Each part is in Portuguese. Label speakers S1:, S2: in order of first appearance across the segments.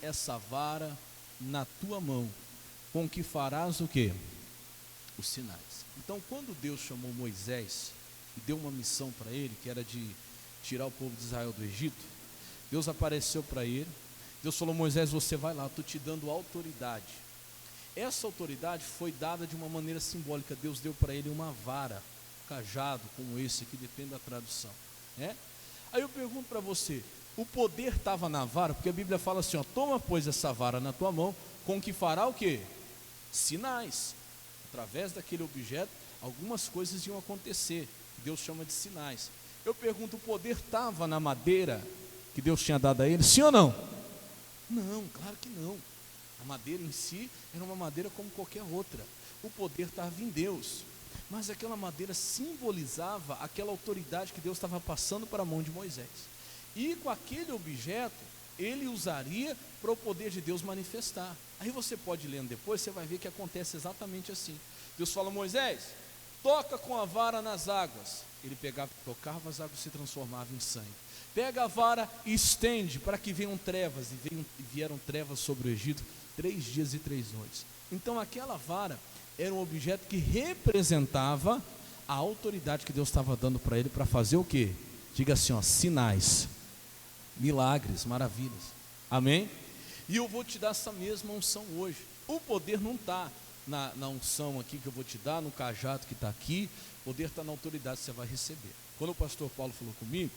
S1: essa vara na tua mão, com que farás o quê? Os sinais. Então, quando Deus chamou Moisés e deu uma missão para ele, que era de tirar o povo de Israel do Egito, Deus apareceu para ele. Deus falou: Moisés, você vai lá, estou te dando autoridade. Essa autoridade foi dada de uma maneira simbólica. Deus deu para ele uma vara, um cajado como esse aqui, depende da tradução, né? Aí eu pergunto para você, o poder estava na vara? Porque a Bíblia fala assim, ó, toma pois essa vara na tua mão, com que fará o quê? Sinais. Através daquele objeto, algumas coisas iam acontecer, Deus chama de sinais. Eu pergunto, o poder estava na madeira que Deus tinha dado a ele, sim ou não? Não, claro que não. A madeira em si era uma madeira como qualquer outra. O poder estava em Deus, mas aquela madeira simbolizava aquela autoridade que Deus estava passando para a mão de Moisés. E com aquele objeto, ele usaria para o poder de Deus manifestar. Aí você pode ler depois, você vai ver que acontece exatamente assim. Deus fala: Moisés, toca com a vara nas águas. Ele pegava e tocava, as águas se transformavam em sangue. Pega a vara e estende para que venham trevas. E vieram trevas sobre o Egito 3 dias e 3 noites. Então aquela vara era um objeto que representava a autoridade que Deus estava dando para ele para fazer o quê? Diga assim, ó, sinais, milagres, maravilhas. Amém? E eu vou te dar essa mesma unção hoje. O poder não está na unção aqui que eu vou te dar, no cajado que está aqui. O poder está na autoridade que você vai receber. Quando o pastor Paulo falou comigo,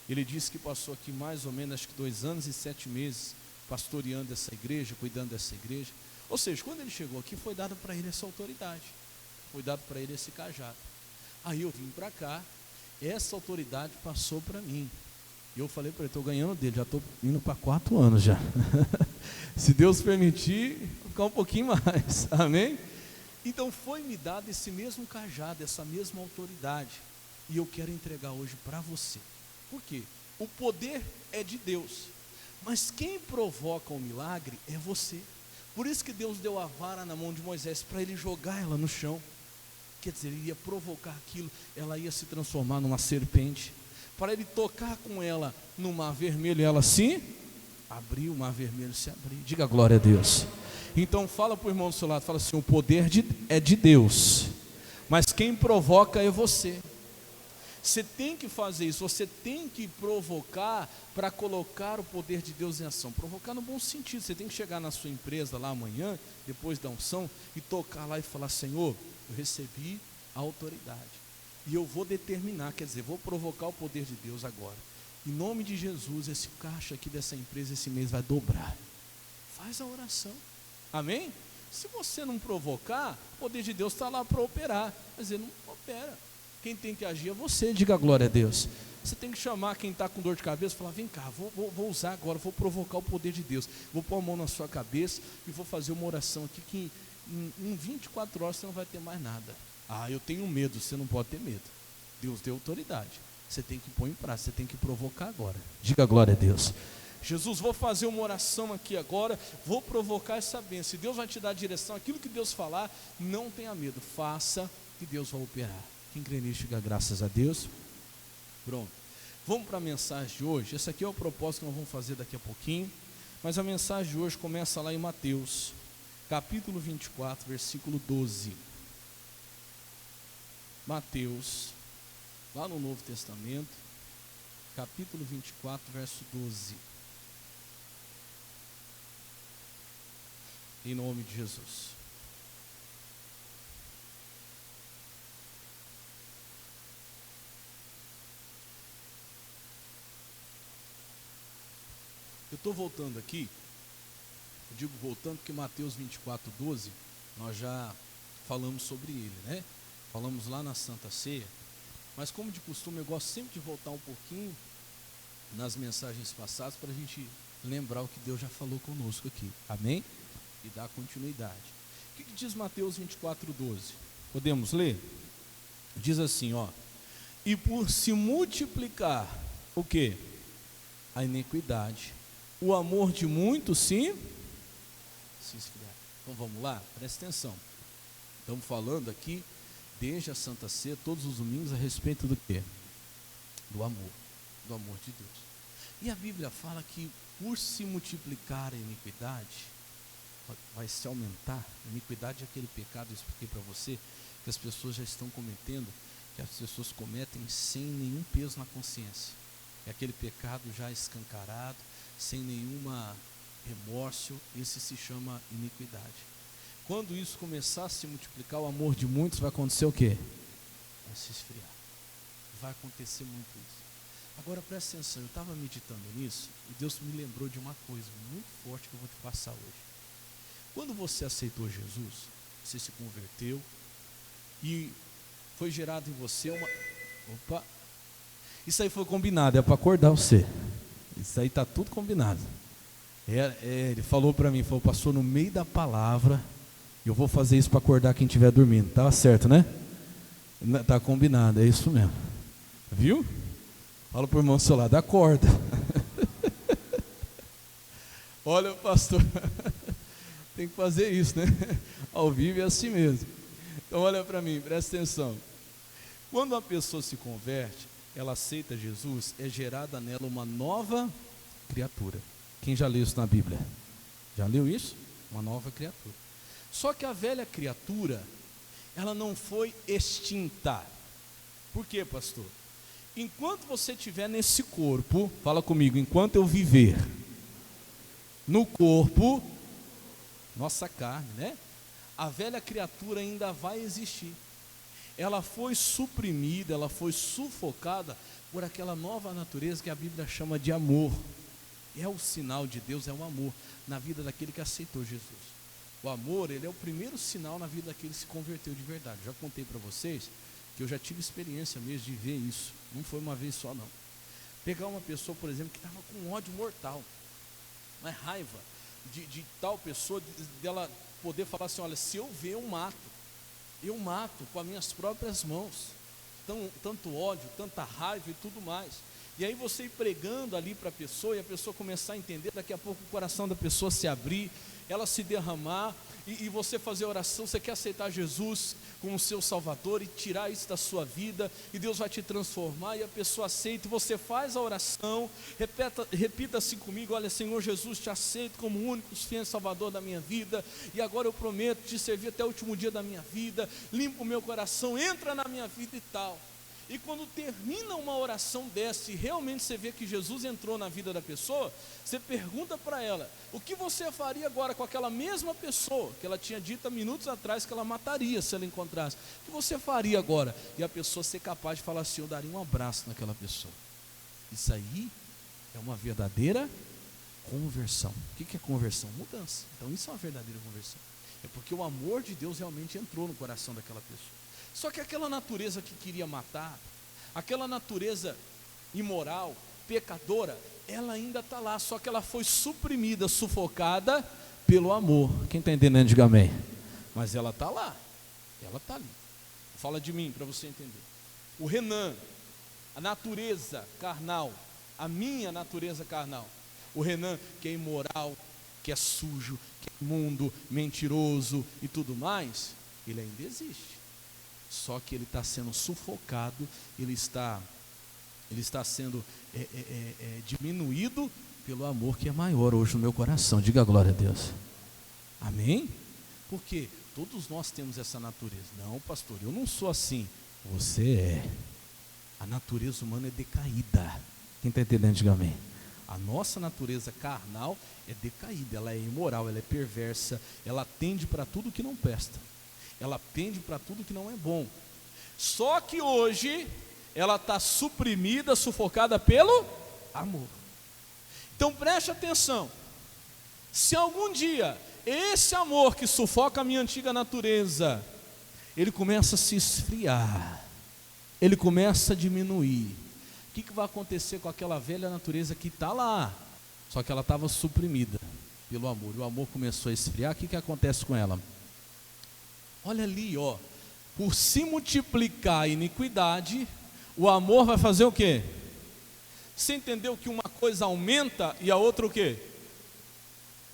S1: ele disse que passou aqui mais ou menos, acho que 2 anos e 7 meses, pastoreando essa igreja, cuidando dessa igreja. Ou seja, quando ele chegou aqui, foi dado para ele essa autoridade, foi dado para ele esse cajado. Aí eu vim para cá, essa autoridade passou para mim. E eu falei para ele, estou ganhando dele, já estou indo para 4 anos já. Se Deus permitir, vou ficar um pouquinho mais, amém? Então foi me dado esse mesmo cajado, essa mesma autoridade. E eu quero entregar hoje para você. Por quê? O poder é de Deus, mas quem provoca o milagre é você. Por isso que Deus deu a vara na mão de Moisés, para ele jogar ela no chão. Quer dizer, ele ia provocar aquilo, ela ia se transformar numa serpente. Para ele tocar com ela no mar vermelho, ela se abriu, o mar vermelho se abriu. Diga glória a Deus. Então fala para o irmão do seu lado, fala assim: o poder é de Deus, mas quem provoca é você. Você tem que fazer isso, você tem que provocar para colocar o poder de Deus em ação. Provocar no bom sentido. Você tem que chegar na sua empresa lá amanhã, depois da unção, e tocar lá e falar: Senhor, eu recebi a autoridade e eu vou determinar, quer dizer, vou provocar o poder de Deus agora. Em nome de Jesus, esse caixa aqui dessa empresa esse mês vai dobrar. Faz a oração, amém? Se você não provocar, o poder de Deus está lá para operar, mas ele não opera. Quem tem que agir é você, diga glória a Deus. Você tem que chamar quem está com dor de cabeça e falar: vem cá, vou usar agora, vou provocar o poder de Deus. Vou pôr a mão na sua cabeça e vou fazer uma oração aqui que em 24 horas você não vai ter mais nada. Ah, eu tenho medo. Você não pode ter medo. Deus deu autoridade. Você tem que pôr em prática, você tem que provocar agora. Diga glória a Deus. Jesus, vou fazer uma oração aqui agora, vou provocar essa bênção. Deus vai te dar a direção, aquilo que Deus falar, não tenha medo, faça que Deus vai operar. Quem crê nisso, diga graças a Deus. Pronto, vamos para a mensagem de hoje. Esse aqui é o propósito que nós vamos fazer daqui a pouquinho, mas a mensagem de hoje começa lá em Mateus, capítulo 24, versículo 12. Mateus, lá no Novo Testamento, capítulo 24, verso 12. Em nome de Jesus. Eu estou voltando aqui, eu digo voltando porque Mateus 24, 12, nós já falamos sobre ele, né? Falamos lá na Santa Ceia, mas como de costume eu gosto sempre de voltar um pouquinho nas mensagens passadas para a gente lembrar o que Deus já falou conosco aqui, amém? E dar continuidade. O que diz Mateus 24, 12? Podemos ler? Diz assim, ó: e por se multiplicar o que? A iniquidade, o amor de muitos se esfriar. Então vamos lá, presta atenção. Estamos falando aqui desde a Santa Ceia, todos os domingos, a respeito do quê? Do amor de Deus. E a Bíblia fala que por se multiplicar a iniquidade, vai se aumentar. Iniquidade é aquele pecado, eu expliquei para você, que as pessoas já estão cometendo, que as pessoas cometem sem nenhum peso na consciência. É aquele pecado já escancarado, sem nenhuma remorso, esse se chama iniquidade. Quando isso começar a se multiplicar, o amor de muitos vai acontecer o quê? Vai se esfriar. Vai acontecer muito isso. Agora presta atenção, eu estava meditando nisso e Deus me lembrou de uma coisa muito forte que eu vou te passar hoje. Quando você aceitou Jesus, você se converteu e foi gerado em você uma... Opa! Isso aí foi combinado, é para acordar você. Isso aí está tudo combinado. Ele falou para mim, falou, passou no meio da palavra, eu vou fazer isso para acordar quem estiver dormindo. Estava certo, né? Está combinado, é isso mesmo. Viu? Fala para o irmão do seu lado, acorda. Olha, pastor, tem que fazer isso, né? Ao vivo é assim mesmo. Então olha para mim, presta atenção. Quando uma pessoa se converte, ela aceita Jesus, é gerada nela uma nova criatura. Quem já leu isso na Bíblia? Já leu isso? Uma nova criatura. Só que a velha criatura, ela não foi extinta. Por quê, pastor? Enquanto você estiver nesse corpo, fala comigo, enquanto eu viver no corpo, nossa carne, né? A velha criatura ainda vai existir. Ela foi suprimida, ela foi sufocada por aquela nova natureza que a Bíblia chama de amor. É o sinal de Deus, é o amor na vida daquele que aceitou Jesus. O amor, ele é o primeiro sinal na vida daquele que se converteu de verdade. Já contei para vocês que eu já tive experiência mesmo de ver isso. Não foi uma vez só não. Pegar uma pessoa, por exemplo, que estava com ódio mortal, uma raiva de tal pessoa, dela poder falar assim, olha, se eu ver, eu mato com as minhas próprias mãos. Tanto ódio, tanta raiva e tudo mais. E aí você ir pregando ali para a pessoa, e a pessoa começar a entender, daqui a pouco o coração da pessoa se abrir, ela se derramar, e você fazer oração, você quer aceitar Jesus como seu Salvador, e tirar isso da sua vida, e Deus vai te transformar, e a pessoa aceita, e você faz a oração, repita assim comigo, olha, Senhor Jesus, te aceito como o único suficiente Salvador da minha vida, e agora eu prometo te servir até o último dia da minha vida, limpa o meu coração, entra na minha vida e tal. E quando termina uma oração dessa e realmente você vê que Jesus entrou na vida da pessoa, você pergunta para ela, o que você faria agora com aquela mesma pessoa, que ela tinha dito há minutos atrás que ela mataria se ela encontrasse, o que você faria agora? E a pessoa ser capaz de falar assim, eu daria um abraço naquela pessoa. Isso aí é uma verdadeira conversão. O que é conversão? Mudança. Então isso é uma verdadeira conversão. É porque o amor de Deus realmente entrou no coração daquela pessoa. Só que aquela natureza que queria matar, aquela natureza imoral, pecadora, ela ainda está lá, só que ela foi suprimida, sufocada pelo amor. Quem está entendendo, diga amém. Mas ela está lá, ela está ali. Fala de mim para você entender. O Renan, a natureza carnal, a minha natureza carnal. O Renan que é imoral, que é sujo, que é imundo, mentiroso e tudo mais, ele ainda existe. Só que ele está sendo sufocado, ele está sendo diminuído pelo amor que é maior hoje no meu coração. Diga glória a Deus. Amém? Porque todos nós temos essa natureza. Não, pastor, eu não sou assim. Você é. A natureza humana é decaída. Quem está entendendo, diga amém. A nossa natureza carnal é decaída, ela é imoral, ela é perversa, ela tende para tudo que não presta. Ela pende para tudo que não é bom. Só que hoje ela está suprimida, sufocada pelo amor. Então preste atenção. Se algum dia esse amor que sufoca a minha antiga natureza, ele começa a se esfriar, ele começa a diminuir, o que vai acontecer com aquela velha natureza que está lá? Só que ela estava suprimida pelo amor. O amor começou a esfriar, o que acontece com ela? Olha ali, ó, por se multiplicar a iniquidade, o amor vai fazer o quê? Você entendeu que uma coisa aumenta e a outra o quê?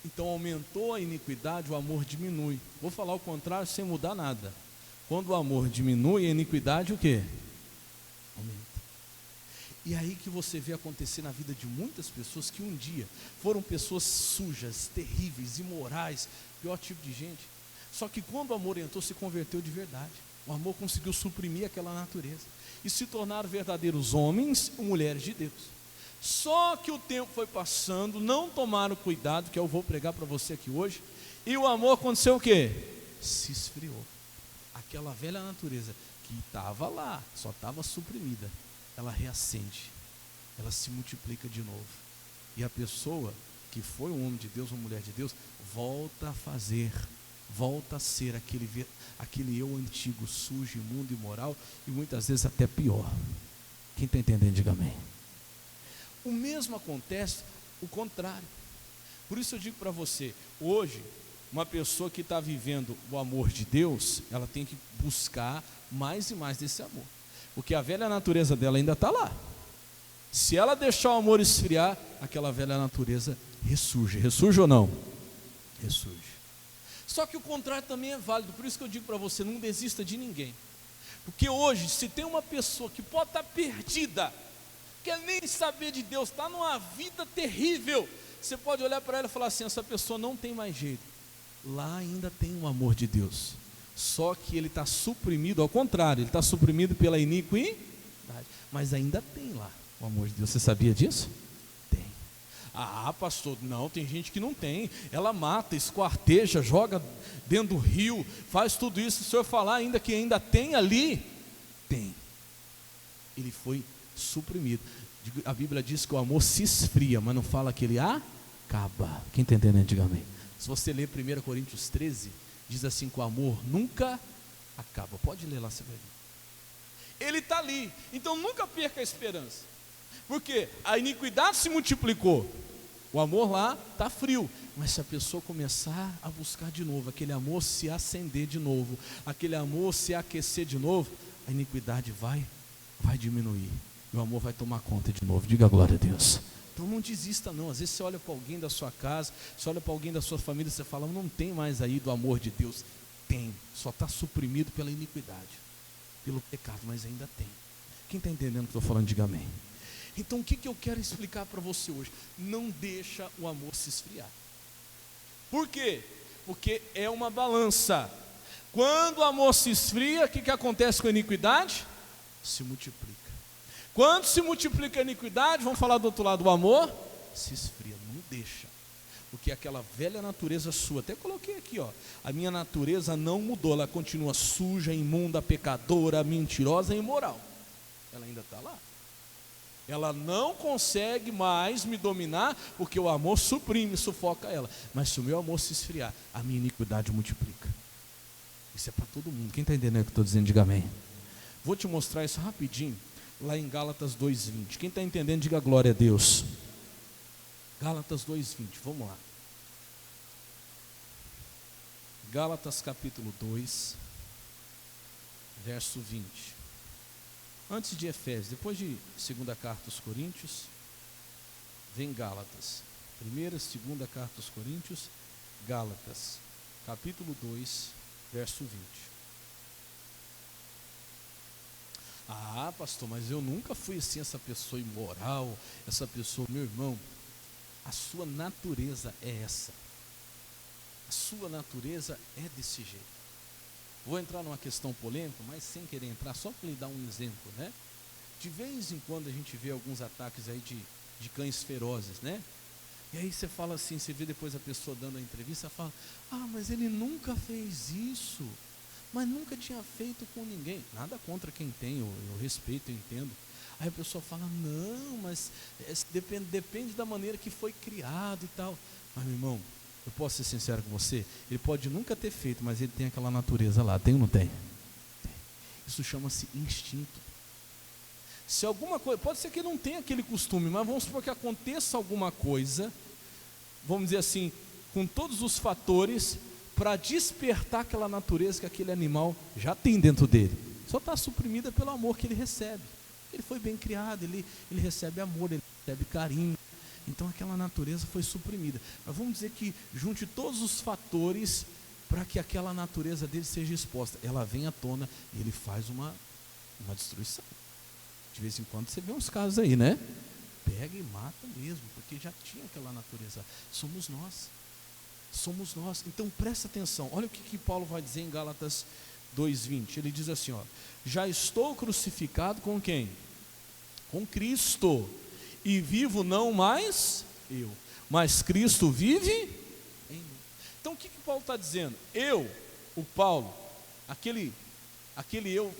S1: Então aumentou a iniquidade, o amor diminui. Vou falar o contrário sem mudar nada. Quando o amor diminui, a iniquidade o quê? Aumenta. E aí que você vê acontecer na vida de muitas pessoas que um dia foram pessoas sujas, terríveis, imorais, pior tipo de gente. Só que quando o amor entrou, se converteu de verdade. O amor conseguiu suprimir aquela natureza e se tornaram verdadeiros homens e mulheres de Deus. Só que o tempo foi passando, não tomaram cuidado, que eu vou pregar para você aqui hoje, e o amor aconteceu o quê? Se esfriou. Aquela velha natureza que estava lá, só estava suprimida, ela reacende, ela se multiplica de novo. E a pessoa que foi um homem de Deus, uma mulher de Deus, volta a fazer, volta a ser aquele eu antigo, sujo, imundo, imoral, e muitas vezes até pior. Quem está entendendo, diga amém. O mesmo acontece o contrário. Por isso eu digo para você, hoje, uma pessoa que está vivendo o amor de Deus, ela tem que buscar mais e mais desse amor, porque a velha natureza dela ainda está lá. Se ela deixar o amor esfriar, aquela velha natureza ressurge. Ressurge ou não? Ressurge. Só que o contrário também é válido. Por isso que eu digo para você, não desista de ninguém. Porque hoje, se tem uma pessoa que pode estar perdida, quer nem saber de Deus, está numa vida terrível, você pode olhar para ela e falar assim: essa pessoa não tem mais jeito. Lá ainda tem o amor de Deus, só que ele está suprimido, ao contrário, ele está suprimido pela iniquidade, mas ainda tem lá o amor de Deus. Você sabia disso? Tem. Ah, pastor, não, tem gente que não tem. Ela mata, esquarteja, joga dentro do rio, faz tudo isso. Se o senhor falar ainda que ainda tem ali, tem. Ele foi suprimido. A Bíblia diz que o amor se esfria, mas não fala que ele acaba. Quem está entendendo, diga amém. Se você ler 1 Coríntios 13, diz assim que o amor nunca acaba. Pode ler lá, você vai ver. Ele está ali, então nunca perca a esperança, porque a iniquidade se multiplicou, o amor lá está frio, mas se a pessoa começar a buscar de novo, aquele amor se acender de novo, aquele amor se aquecer de novo, a iniquidade vai diminuir, e o amor vai tomar conta de novo. Diga glória a Deus. Então não desista não. Às vezes você olha para alguém da sua casa, você olha para alguém da sua família, você fala: não tem mais aí do amor de Deus. Tem, só está suprimido pela iniquidade, pelo pecado, mas ainda tem. Quem está entendendo o que eu estou falando, diga amém. Então o que eu quero explicar para você hoje? Não deixa o amor se esfriar. Por quê? Porque é uma balança. Quando o amor se esfria, o que acontece com a iniquidade? Se multiplica. Quando se multiplica a iniquidade, vamos falar do outro lado, o amor se esfria, não deixa. Porque aquela velha natureza sua, até coloquei aqui, a minha natureza não mudou, ela continua suja, imunda, pecadora, mentirosa e imoral. Ela ainda está lá. Ela não consegue mais me dominar, porque o amor suprime, sufoca ela. Mas se o meu amor se esfriar, a minha iniquidade multiplica. Isso é para todo mundo. Quem está entendendo o que eu estou dizendo, diga amém. Vou te mostrar isso rapidinho, lá em Gálatas 2:20. Quem está entendendo, diga glória a Deus. Gálatas 2:20, vamos lá. Gálatas capítulo 2, verso 20. Antes de Efésios, depois de 2ª carta aos Coríntios, vem Gálatas. 1ª, 2ª carta aos Coríntios, Gálatas, capítulo 2, verso 20. Ah, pastor, mas eu nunca fui assim, essa pessoa imoral, essa pessoa, meu irmão, a sua natureza é essa. A sua natureza é desse jeito. Vou entrar numa questão polêmica, mas sem querer entrar, só para lhe dar um exemplo, né? De vez em quando a gente vê alguns ataques aí de cães ferozes, né? E aí você fala assim, você vê depois a pessoa dando a entrevista, fala: ah, mas ele nunca fez isso, mas nunca tinha feito com ninguém. Nada contra quem tem, eu respeito, eu entendo. Aí a pessoa fala: não, mas depende da maneira que foi criado e tal. Mas, meu irmão, eu posso ser sincero com você, ele pode nunca ter feito, mas ele tem aquela natureza lá, tem ou não tem? Tem. Isso chama-se instinto. Se alguma coisa, pode ser que ele não tenha aquele costume, mas vamos supor que aconteça alguma coisa, vamos dizer assim, com todos os fatores, para despertar aquela natureza que aquele animal já tem dentro dele. Só está suprimida pelo amor que ele recebe. Ele foi bem criado, ele recebe amor, ele recebe carinho. Então aquela natureza foi suprimida. Mas vamos dizer que junte todos os fatores para que aquela natureza dele seja exposta. Ela vem à tona e ele faz uma destruição. De vez em quando você vê uns casos aí, né? Pega e mata mesmo, porque já tinha aquela natureza. Somos nós. Somos nós. Então presta atenção. Olha o que Paulo vai dizer em Gálatas 2:20. Ele diz assim, ó: já estou crucificado com quem? Com Cristo. E vivo não mais eu, mas Cristo vive em mim. Então o que Paulo está dizendo? Eu, o Paulo, aquele eu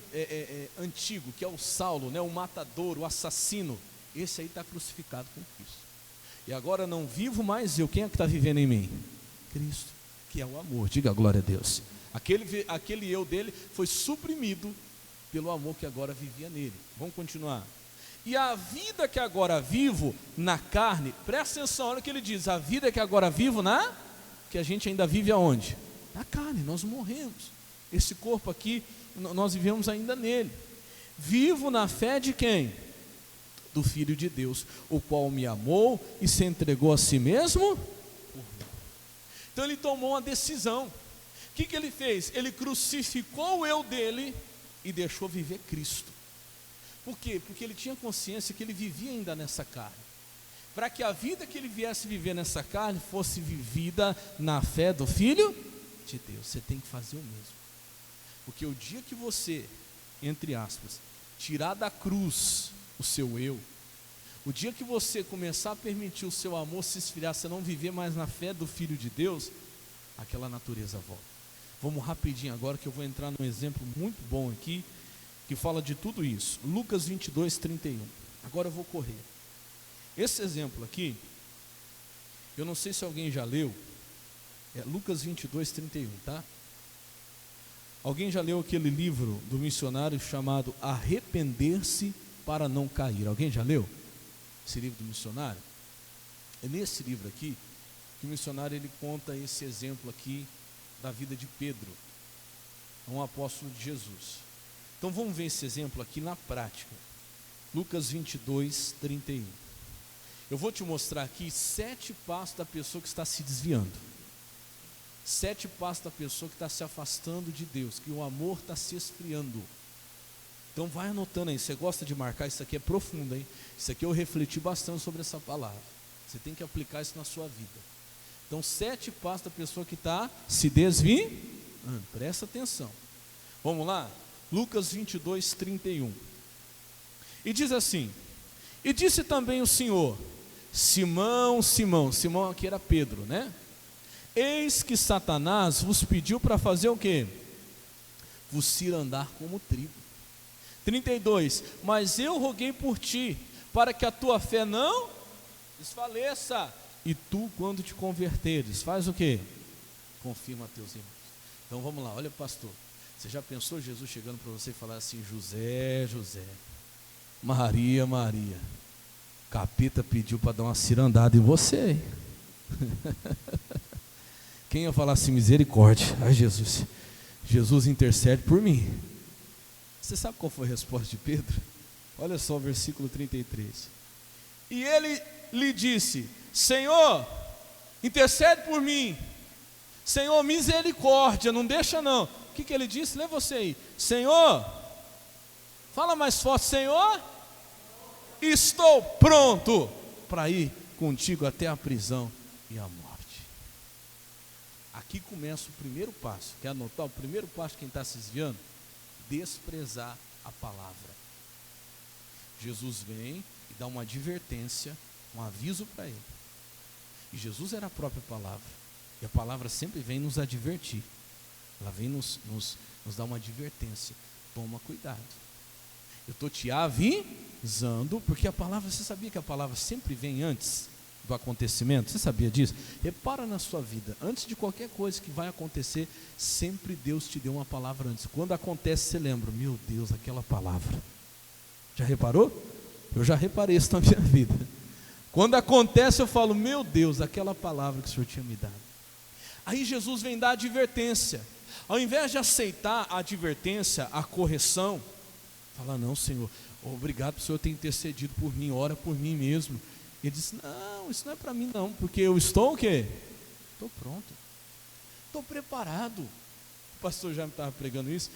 S1: antigo, que é o Saulo, né, o matador, o assassino, esse aí está crucificado com Cristo. E agora não vivo mais eu. Quem é que está vivendo em mim? Cristo, que é o amor. Diga glória a Deus. Aquele eu dele foi suprimido pelo amor que agora vivia nele. Vamos continuar. E a vida que agora vivo na carne, presta atenção, olha o que ele diz: a vida que agora vivo que a gente ainda vive aonde? Na carne, nós morremos. Esse corpo aqui, nós vivemos ainda nele. Vivo na fé de quem? Do Filho de Deus, o qual me amou e se entregou a si mesmo por mim. Então ele tomou uma decisão. O que ele fez? Ele crucificou o eu dele e deixou viver Cristo. Por quê? Porque ele tinha consciência que ele vivia ainda nessa carne. Para que a vida que ele viesse viver nessa carne fosse vivida na fé do Filho de Deus. Você tem que fazer o mesmo. Porque o dia que você, entre aspas, tirar da cruz o seu eu, o dia que você começar a permitir o seu amor se esfriar, você não viver mais na fé do Filho de Deus, aquela natureza volta. Vamos rapidinho agora, que eu vou entrar num exemplo muito bom aqui, que fala de tudo isso. Lucas 22:31. Agora eu vou correr. Esse exemplo aqui, eu não sei se alguém já leu, é Lucas 22:31, tá? Alguém já leu aquele livro do missionário chamado Arrepender-se para não cair? Alguém já leu esse livro do missionário? É nesse livro aqui que o missionário ele conta esse exemplo aqui da vida de Pedro, um apóstolo de Jesus. Então vamos ver esse exemplo aqui na prática. Lucas 22:31. Eu vou te mostrar aqui 7 passos da pessoa que está se desviando. 7 passos da pessoa que está se afastando de Deus, que o amor está se esfriando. Então vai anotando aí. Você gosta de marcar? Isso aqui é profundo, hein? Isso aqui eu refleti bastante sobre essa palavra. Você tem que aplicar isso na sua vida. Então 7 passos da pessoa que está se desviando. Presta atenção. Vamos lá? Lucas 22:31. E diz assim: e disse também o Senhor: Simão, Simão. Simão aqui era Pedro, né? Eis que Satanás vos pediu para fazer o quê? Vos cirandar como trigo. 32. Mas eu roguei por ti, para que a tua fé não desfaleça. E tu, quando te converteres, faz o quê? Confirma teus irmãos. Então vamos lá, olha pastor. Você já pensou Jesus chegando para você e falar assim: José, José, Maria, Maria, capeta pediu para dar uma cirandada em você. Quem ia falar assim: misericórdia, ai Jesus, Jesus intercede por mim. Você sabe qual foi a resposta de Pedro? Olha só o versículo 33. E ele lhe disse: Senhor, intercede por mim. Senhor, misericórdia, não deixa não. O que ele disse? Lê você aí. Senhor, fala mais forte. Senhor, estou pronto para ir contigo até a prisão e a morte. Aqui começa o primeiro passo. Quer anotar o primeiro passo de quem está se desviando? Desprezar a palavra. Jesus vem e dá uma advertência, um aviso para ele. E Jesus era a própria palavra. E a palavra sempre vem nos advertir. Ela vem nos dar uma advertência. Toma cuidado. Eu estou te avisando, porque a palavra, você sabia que a palavra sempre vem antes do acontecimento? Você sabia disso? Repara na sua vida, antes de qualquer coisa que vai acontecer, sempre Deus te deu uma palavra antes. Quando acontece, você lembra: meu Deus, aquela palavra. Já reparou? Eu já reparei isso na minha vida. Quando acontece, eu falo: meu Deus, aquela palavra que o Senhor tinha me dado. Aí Jesus vem dar advertência. Ao invés de aceitar a advertência, a correção, fala: não, Senhor, obrigado por o Senhor ter intercedido por mim, ora por mim mesmo. Ele disse: não, isso não é para mim não, porque eu estou o quê? Estou pronto, estou preparado. O pastor já me estava pregando isso.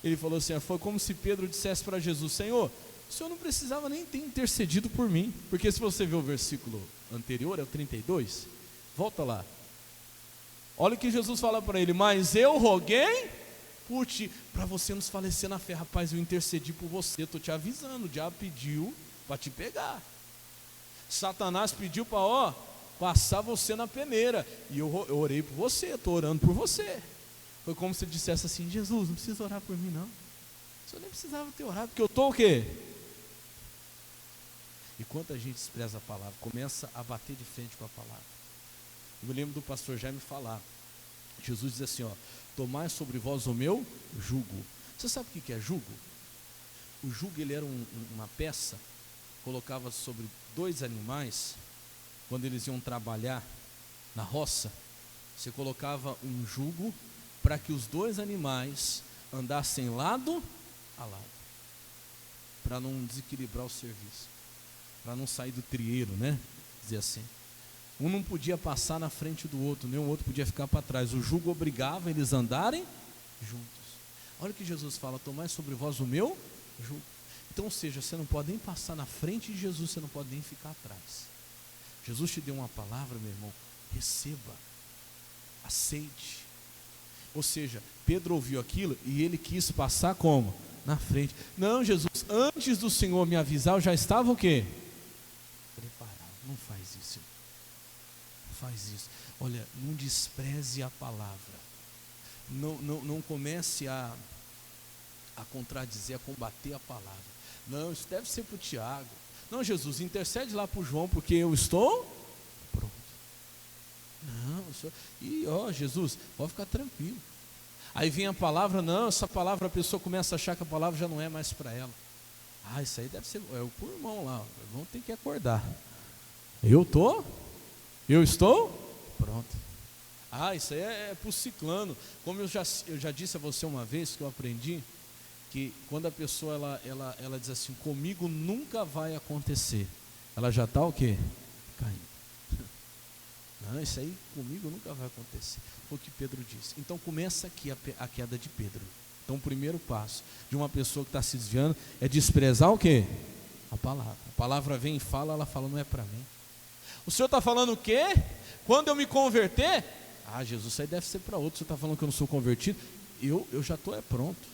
S1: Ele falou assim: foi como se Pedro dissesse para Jesus: Senhor, o Senhor não precisava nem ter intercedido por mim, porque se você ver o versículo anterior, é o 32, volta lá, olha o que Jesus fala para ele: mas eu roguei por ti, para você não falecer na fé. Rapaz, eu intercedi por você, estou te avisando, o diabo pediu para te pegar, Satanás pediu para passar você na peneira, e eu orei por você, estou orando por você. Foi como se ele dissesse assim: Jesus, não precisa orar por mim não, o senhor nem precisava ter orado, porque eu estou o quê? E quando a gente despreza a palavra, começa a bater de frente com a palavra. Eu me lembro do pastor Jaime falar, Jesus diz assim: tomai sobre vós o meu jugo. Você sabe o que é jugo? O jugo, ele era uma peça, colocava sobre 2 animais, quando eles iam trabalhar na roça, você colocava um jugo para que os 2 animais andassem lado a lado, para não desequilibrar o serviço, para não sair do trieiro, né? Dizer assim, um não podia passar na frente do outro, nem o outro podia ficar para trás, o jugo obrigava eles a andarem juntos. Olha o que Jesus fala: tomai sobre vós o meu jugo. Então, ou seja, você não pode nem passar na frente de Jesus, você não pode nem ficar atrás. Jesus te deu uma palavra, meu irmão, receba, aceite. Ou seja, Pedro ouviu aquilo e ele quis passar como? Na frente. Não, Jesus, antes do Senhor me avisar, eu já estava o quê? Preparado. Não faz isso, não faz isso. Olha, não despreze a palavra, não comece a contradizer, a combater a palavra. Não, isso deve ser para o Tiago. Não, Jesus, intercede lá para o João, porque eu estou pronto. Não, Jesus, pode ficar tranquilo. Aí vem a palavra, não, essa palavra, a pessoa começa a achar que a palavra já não é mais para ela. Isso aí deve ser, é o irmão lá, o irmão tem que acordar. Eu estou pronto. Isso aí é para o ciclano. Como eu já disse a você uma vez, que eu aprendi, que quando a pessoa ela diz assim: comigo nunca vai acontecer, ela já está o quê? Caindo. Não, isso aí comigo nunca vai acontecer. Foi o que Pedro disse. Então começa aqui a queda de Pedro. Então o primeiro passo de uma pessoa que está se desviando é desprezar o quê? A palavra. A palavra vem e fala, ela fala: não é para mim. O senhor está falando o quê? Quando eu me converter? Jesus, isso aí deve ser para outro. Você está falando que eu não sou convertido? Eu já estou pronto.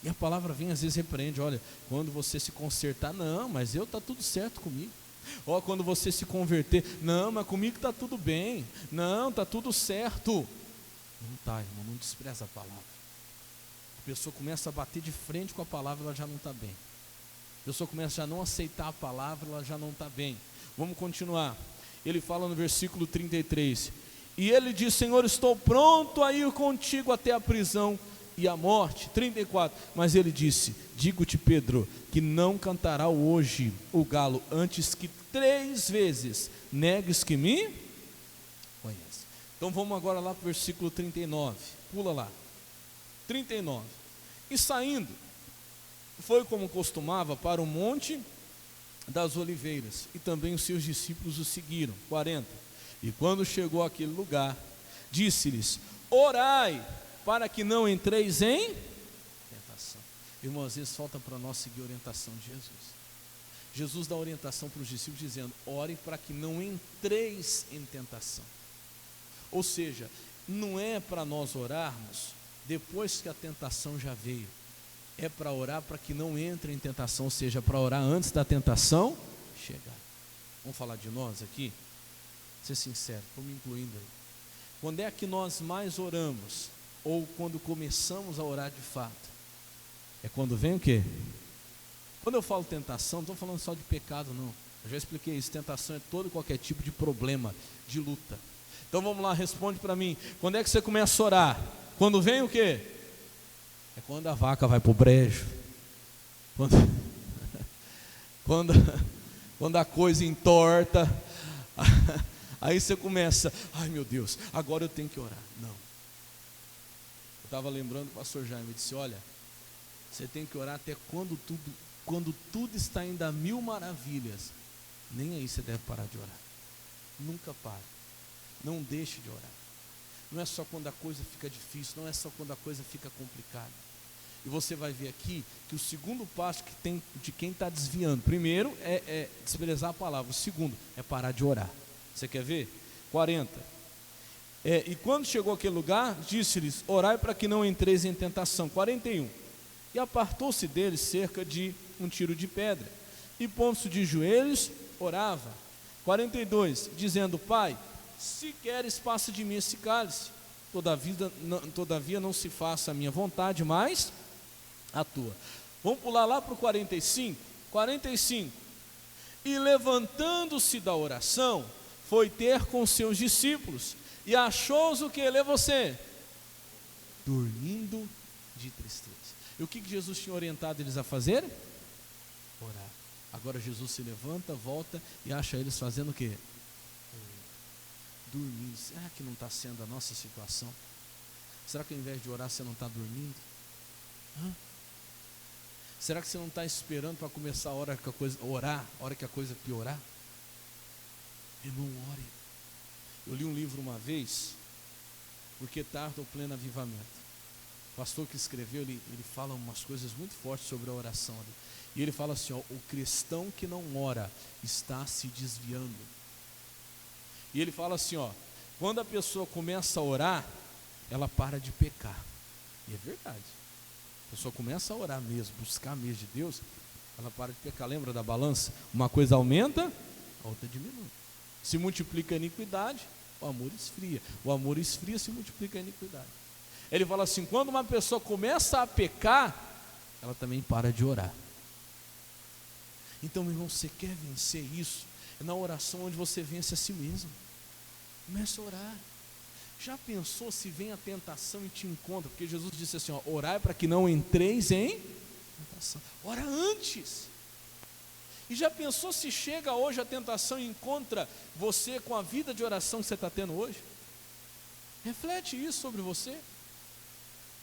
S1: E a palavra vem, às vezes repreende: olha, quando você se consertar, não, mas está tudo certo comigo. Quando você se converter, não, mas comigo está tudo bem, não, está tudo certo. Não está, irmão, não despreza a palavra. A pessoa começa a bater de frente com a palavra, ela já não está bem. A pessoa começa a não aceitar a palavra, ela já não está bem. Vamos continuar. Ele fala no versículo 33, e ele diz: Senhor, estou pronto a ir contigo até a prisão e a morte. 34, mas ele disse: digo-te, Pedro, que não cantará hoje o galo antes que 3 vezes negues que me conhece. Então vamos agora lá para o versículo 39, pula lá, 39, e saindo, foi como costumava para o monte das oliveiras, e também os seus discípulos o seguiram. 40, e quando chegou àquele lugar, disse-lhes: orai, para que não entreis em tentação. Irmão, às vezes falta para nós seguir a orientação de Jesus. Jesus dá orientação para os discípulos dizendo: ore para que não entreis em tentação. Ou seja, não é para nós orarmos depois que a tentação já veio, é para orar para que não entre em tentação, ou seja, para orar antes da tentação chegar. Vamos falar de nós aqui? Ser sincero, estou me incluindo aí. Quando é que nós mais oramos? Ou quando começamos a orar de fato? É quando vem o quê? Quando eu falo tentação, não estou falando só de pecado não. Eu já expliquei isso, tentação é todo qualquer tipo de problema, de luta. Então vamos lá, responde para mim. Quando é que você começa a orar? Quando vem o quê? É quando a vaca vai para o brejo. Quando a coisa entorta. Aí você começa: ai meu Deus, agora eu tenho que orar. Não. Eu estava lembrando, o pastor Jaime disse: olha, você tem que orar até quando tudo está indo a 1000 maravilhas. Nem aí você deve parar de orar. Nunca pare. Não deixe de orar. Não é só quando a coisa fica difícil, não é só quando a coisa fica complicada. E você vai ver aqui que o segundo passo que tem de quem está desviando, primeiro é desprezar a palavra, o segundo é parar de orar. Você quer ver? 40. E quando chegou àquele lugar, disse-lhes: orai para que não entreis em tentação. 41. E apartou-se deles cerca de um tiro de pedra, e pondo-se de joelhos, orava. 42. Dizendo: Pai, se queres, passa de mim esse cálice, todavia não se faça a minha vontade, mas a tua. Vamos pular lá para o 45. 45. E levantando-se da oração, foi ter com seus discípulos, e achou-os o que? Lê você. Dormindo de tristeza. E o que Jesus tinha orientado eles a fazer? Orar. Agora Jesus se levanta, volta e acha eles fazendo o quê? Dormindo. Será que não está sendo a nossa situação? Será que ao invés de orar você não está dormindo? Será que você não está esperando para começar a hora que a coisa, orar, a hora que a coisa piorar? Irmão, ore. Eu li um livro uma vez, Porque Tarda o Pleno Avivamento. O pastor que escreveu, ele fala umas coisas muito fortes sobre a oração ali. E ele fala assim, o cristão que não ora está se desviando. E ele fala assim, quando a pessoa começa a orar, ela para de pecar. E é verdade. A pessoa começa a orar mesmo, buscar mesmo de Deus, ela para de pecar. Lembra da balança? Uma coisa aumenta, a outra diminui. Se multiplica a iniquidade, o amor esfria. O amor esfria, se multiplica a iniquidade. Ele fala assim, quando uma pessoa começa a pecar, ela também para de orar. Então, meu irmão, você quer vencer isso? É na oração onde você vence a si mesmo. Comece a orar. Já pensou se vem a tentação e te encontra? Porque Jesus disse assim, orai para que não entreis em tentação. Ora antes. E já pensou se chega hoje a tentação e encontra você com a vida de oração que você está tendo hoje? Reflete isso sobre você.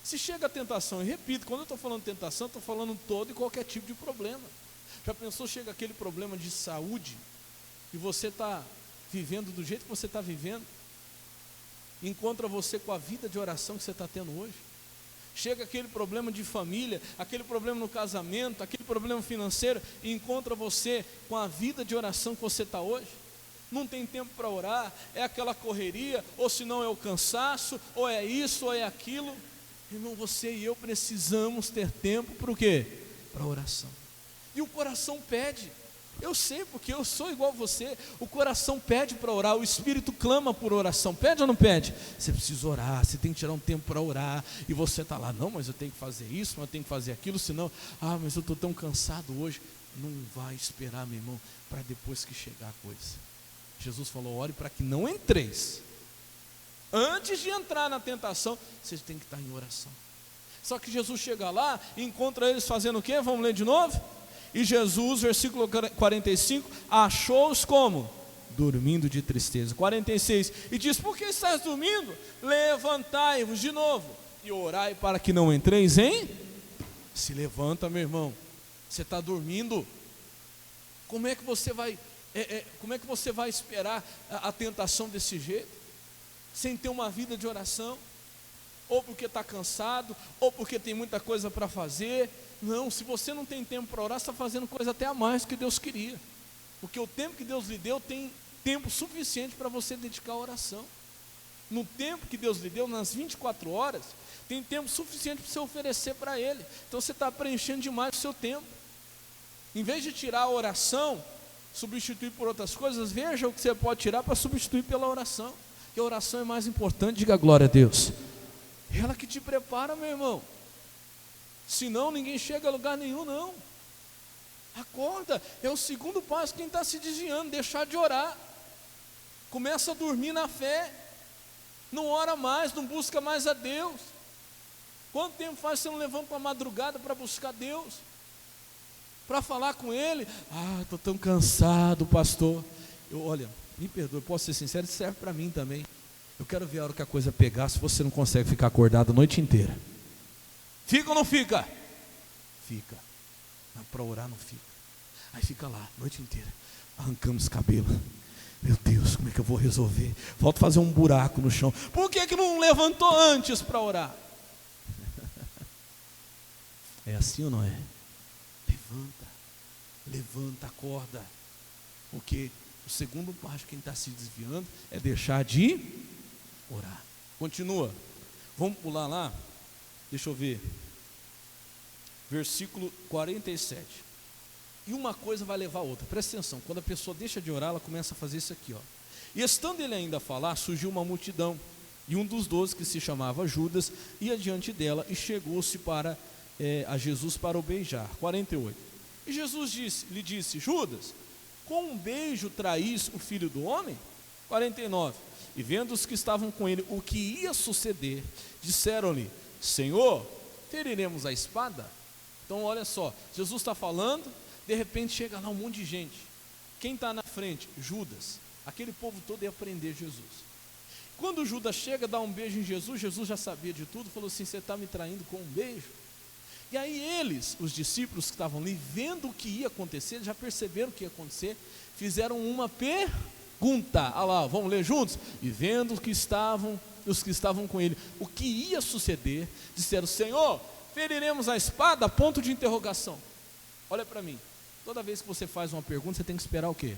S1: Se chega a tentação, e repito, quando eu estou falando tentação, estou falando todo e qualquer tipo de problema. Já pensou, chega aquele problema de saúde, e você está vivendo do jeito que você está vivendo, encontra você com a vida de oração que você está tendo hoje. Chega aquele problema de família, aquele problema no casamento, aquele problema financeiro, e encontra você com a vida de oração que você está hoje. Não tem tempo para orar, é aquela correria, ou se não é o cansaço, ou é isso, ou é aquilo. Irmão, você e eu precisamos ter tempo para o quê? Para oração. E o coração pede. Eu sei, porque eu sou igual a você. O coração pede para orar, o espírito clama por oração. Pede ou não pede? Você precisa orar, você tem que tirar um tempo para orar. E você está lá, não, mas eu tenho que fazer isso, mas eu tenho que fazer aquilo, senão, mas eu estou tão cansado hoje. Não vai esperar, meu irmão, para depois que chegar a coisa. Jesus falou, ore para que não entreis. Antes de entrar na tentação, vocês têm que estar em oração. Só que Jesus chega lá e encontra eles fazendo o quê? Vamos ler de novo? E Jesus, versículo 45, achou-os como? Dormindo de tristeza. 46, e diz, por que estás dormindo? Levantai-vos de novo, e orai para que não entreis em? Se levanta, meu irmão. Você está dormindo? Como é que você vai, como é que você vai esperar a tentação desse jeito? Sem ter uma vida de oração? Ou porque está cansado, ou porque tem muita coisa para fazer. Não, se você não tem tempo para orar, você está fazendo coisa até a mais do que Deus queria. Porque o tempo que Deus lhe deu, tem tempo suficiente para você dedicar à oração. No tempo que Deus lhe deu, nas 24 horas, tem tempo suficiente para você oferecer para Ele. Então você está preenchendo demais o seu tempo. Em vez de tirar a oração, substituir por outras coisas, veja o que você pode tirar para substituir pela oração. Que a oração é mais importante, diga glória a Deus. Ela que te prepara, meu irmão. Senão ninguém chega a lugar nenhum, não. Acorda, é o segundo passo. Quem está se desviando, deixar de orar. Começa a dormir na fé. Não ora mais, não busca mais a Deus. Quanto tempo faz você não levanta uma madrugada para buscar Deus? Para falar com Ele? Estou tão cansado, pastor. Olha, me perdoe, posso ser sincero, isso serve para mim também. Eu quero ver a hora que a coisa pegar, se você não consegue ficar acordado a noite inteira. Fica ou não fica? Fica. Para orar não fica. Aí fica lá, a noite inteira. Arrancamos cabelo. Meu Deus, como é que eu vou resolver? Falta fazer um buraco no chão. Por que não levantou antes para orar? É assim ou não é? Levanta, levanta, acorda. Porque o segundo passo de quem está se desviando é deixar de orar. Continua. Vamos pular lá. Deixa eu ver. Versículo 47. E uma coisa vai levar a outra. Presta atenção. Quando a pessoa deixa de orar, ela começa a fazer isso aqui, ó. E estando ele ainda a falar, surgiu uma multidão. E um dos 12, que se chamava Judas, ia diante dela e chegou-se a Jesus para o beijar. 48. E Jesus lhe disse: Judas, com um beijo traís o filho do homem? 49. E vendo os que estavam com ele o que ia suceder, disseram-lhe: Senhor, feriremos a espada? Então olha só, Jesus está falando, de repente chega lá um monte de gente. Quem está na frente? Judas. Aquele povo todo ia prender Jesus. Quando Judas chega, dá um beijo em Jesus, Jesus já sabia de tudo, falou assim: você está me traindo com um beijo? E aí eles, os discípulos que estavam ali, vendo o que ia acontecer, já perceberam o que ia acontecer, fizeram uma pergunta. Olha lá, vamos ler juntos? E vendo os que estavam com ele, o que ia suceder, disseram: Senhor, feriremos a espada? Ponto de interrogação. Olha para mim, toda vez que você faz uma pergunta, você tem que esperar o quê?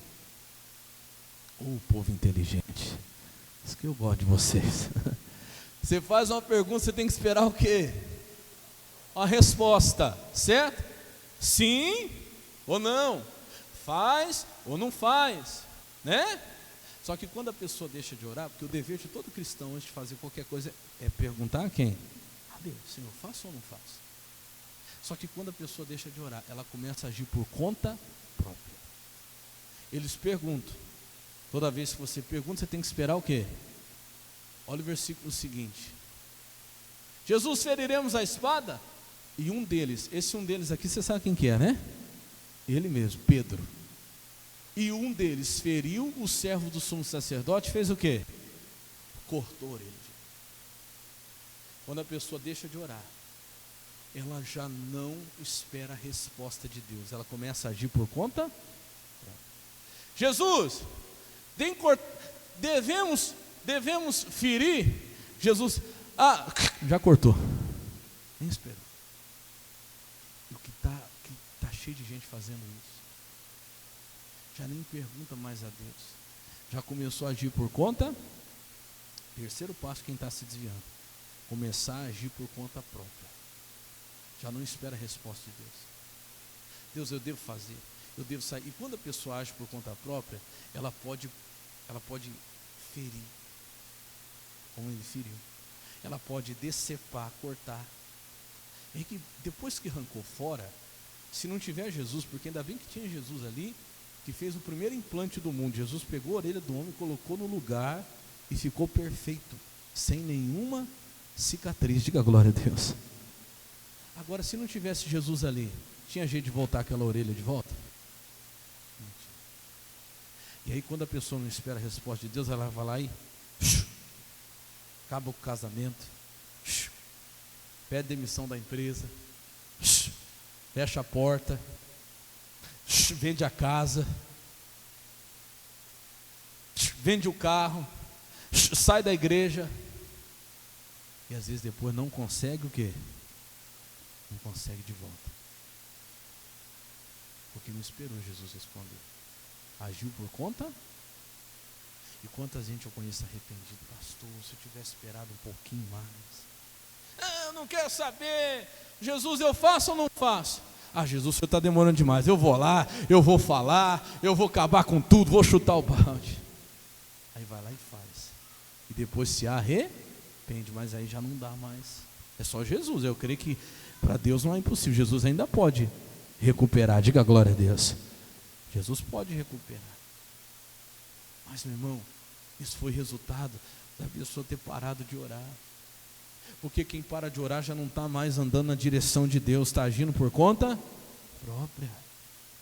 S1: Povo inteligente, isso que eu gosto de vocês. Você faz uma pergunta, você tem que esperar o quê? A resposta, certo? Sim ou não? Faz ou não faz, né? Só que quando a pessoa deixa de orar, porque o dever de todo cristão antes de fazer qualquer coisa é perguntar a quem? A Deus: Senhor, faço ou não faço? Só que quando a pessoa deixa de orar, ela começa a agir por conta própria. Eles perguntam. Toda vez que você pergunta, você tem que esperar o quê? Olha o versículo seguinte: Jesus, feriremos a espada? E um deles aqui, você sabe quem que é, né? Ele mesmo, Pedro. E um deles feriu o servo do sumo sacerdote, fez o quê? Cortou a orelha. Quando a pessoa deixa de orar, ela já não espera a resposta de Deus, ela começa a agir por conta própria. Jesus, devemos ferir? Jesus, já cortou, nem esperou. E o que está cheio de gente fazendo isso, já nem pergunta mais a Deus, já começou a agir por conta. Terceiro passo, quem está se desviando: começar a agir por conta própria, já não espera a resposta de Deus. Deus, eu devo fazer, eu devo sair. E quando a pessoa age por conta própria, ela pode ferir, como ele feriu. Ela pode decepar, cortar. E que depois que arrancou fora, se não tiver Jesus, porque ainda bem que tinha Jesus ali, que fez o primeiro implante do mundo. Jesus pegou a orelha do homem, colocou no lugar e ficou perfeito, sem nenhuma cicatriz. Diga glória a Deus. Agora, se não tivesse Jesus ali, tinha jeito de voltar aquela orelha de volta? Não tinha. E aí, quando a pessoa não espera a resposta de Deus, ela vai lá e acaba o casamento, pede demissão da empresa, fecha a porta, vende a casa, vende o carro, sai da igreja, e às vezes depois não consegue o quê? Não consegue de volta, porque não esperou Jesus responder, agiu por conta. E quanta gente eu conheço arrependido: pastor, se eu tivesse esperado um pouquinho mais. Eu não quero saber, Jesus, eu faço ou não faço? Jesus, o senhor está demorando demais, eu vou lá, eu vou falar, eu vou acabar com tudo, vou chutar o balde. Aí vai lá e faz, e depois se arrepende, mas aí já não dá mais. É só Jesus. Eu creio que para Deus não é impossível, Jesus ainda pode recuperar. Diga glória a Deus. Jesus pode recuperar. Mas, meu irmão, isso foi resultado da pessoa ter parado de orar. Porque quem para de orar já não está mais andando na direção de Deus, está agindo por conta própria.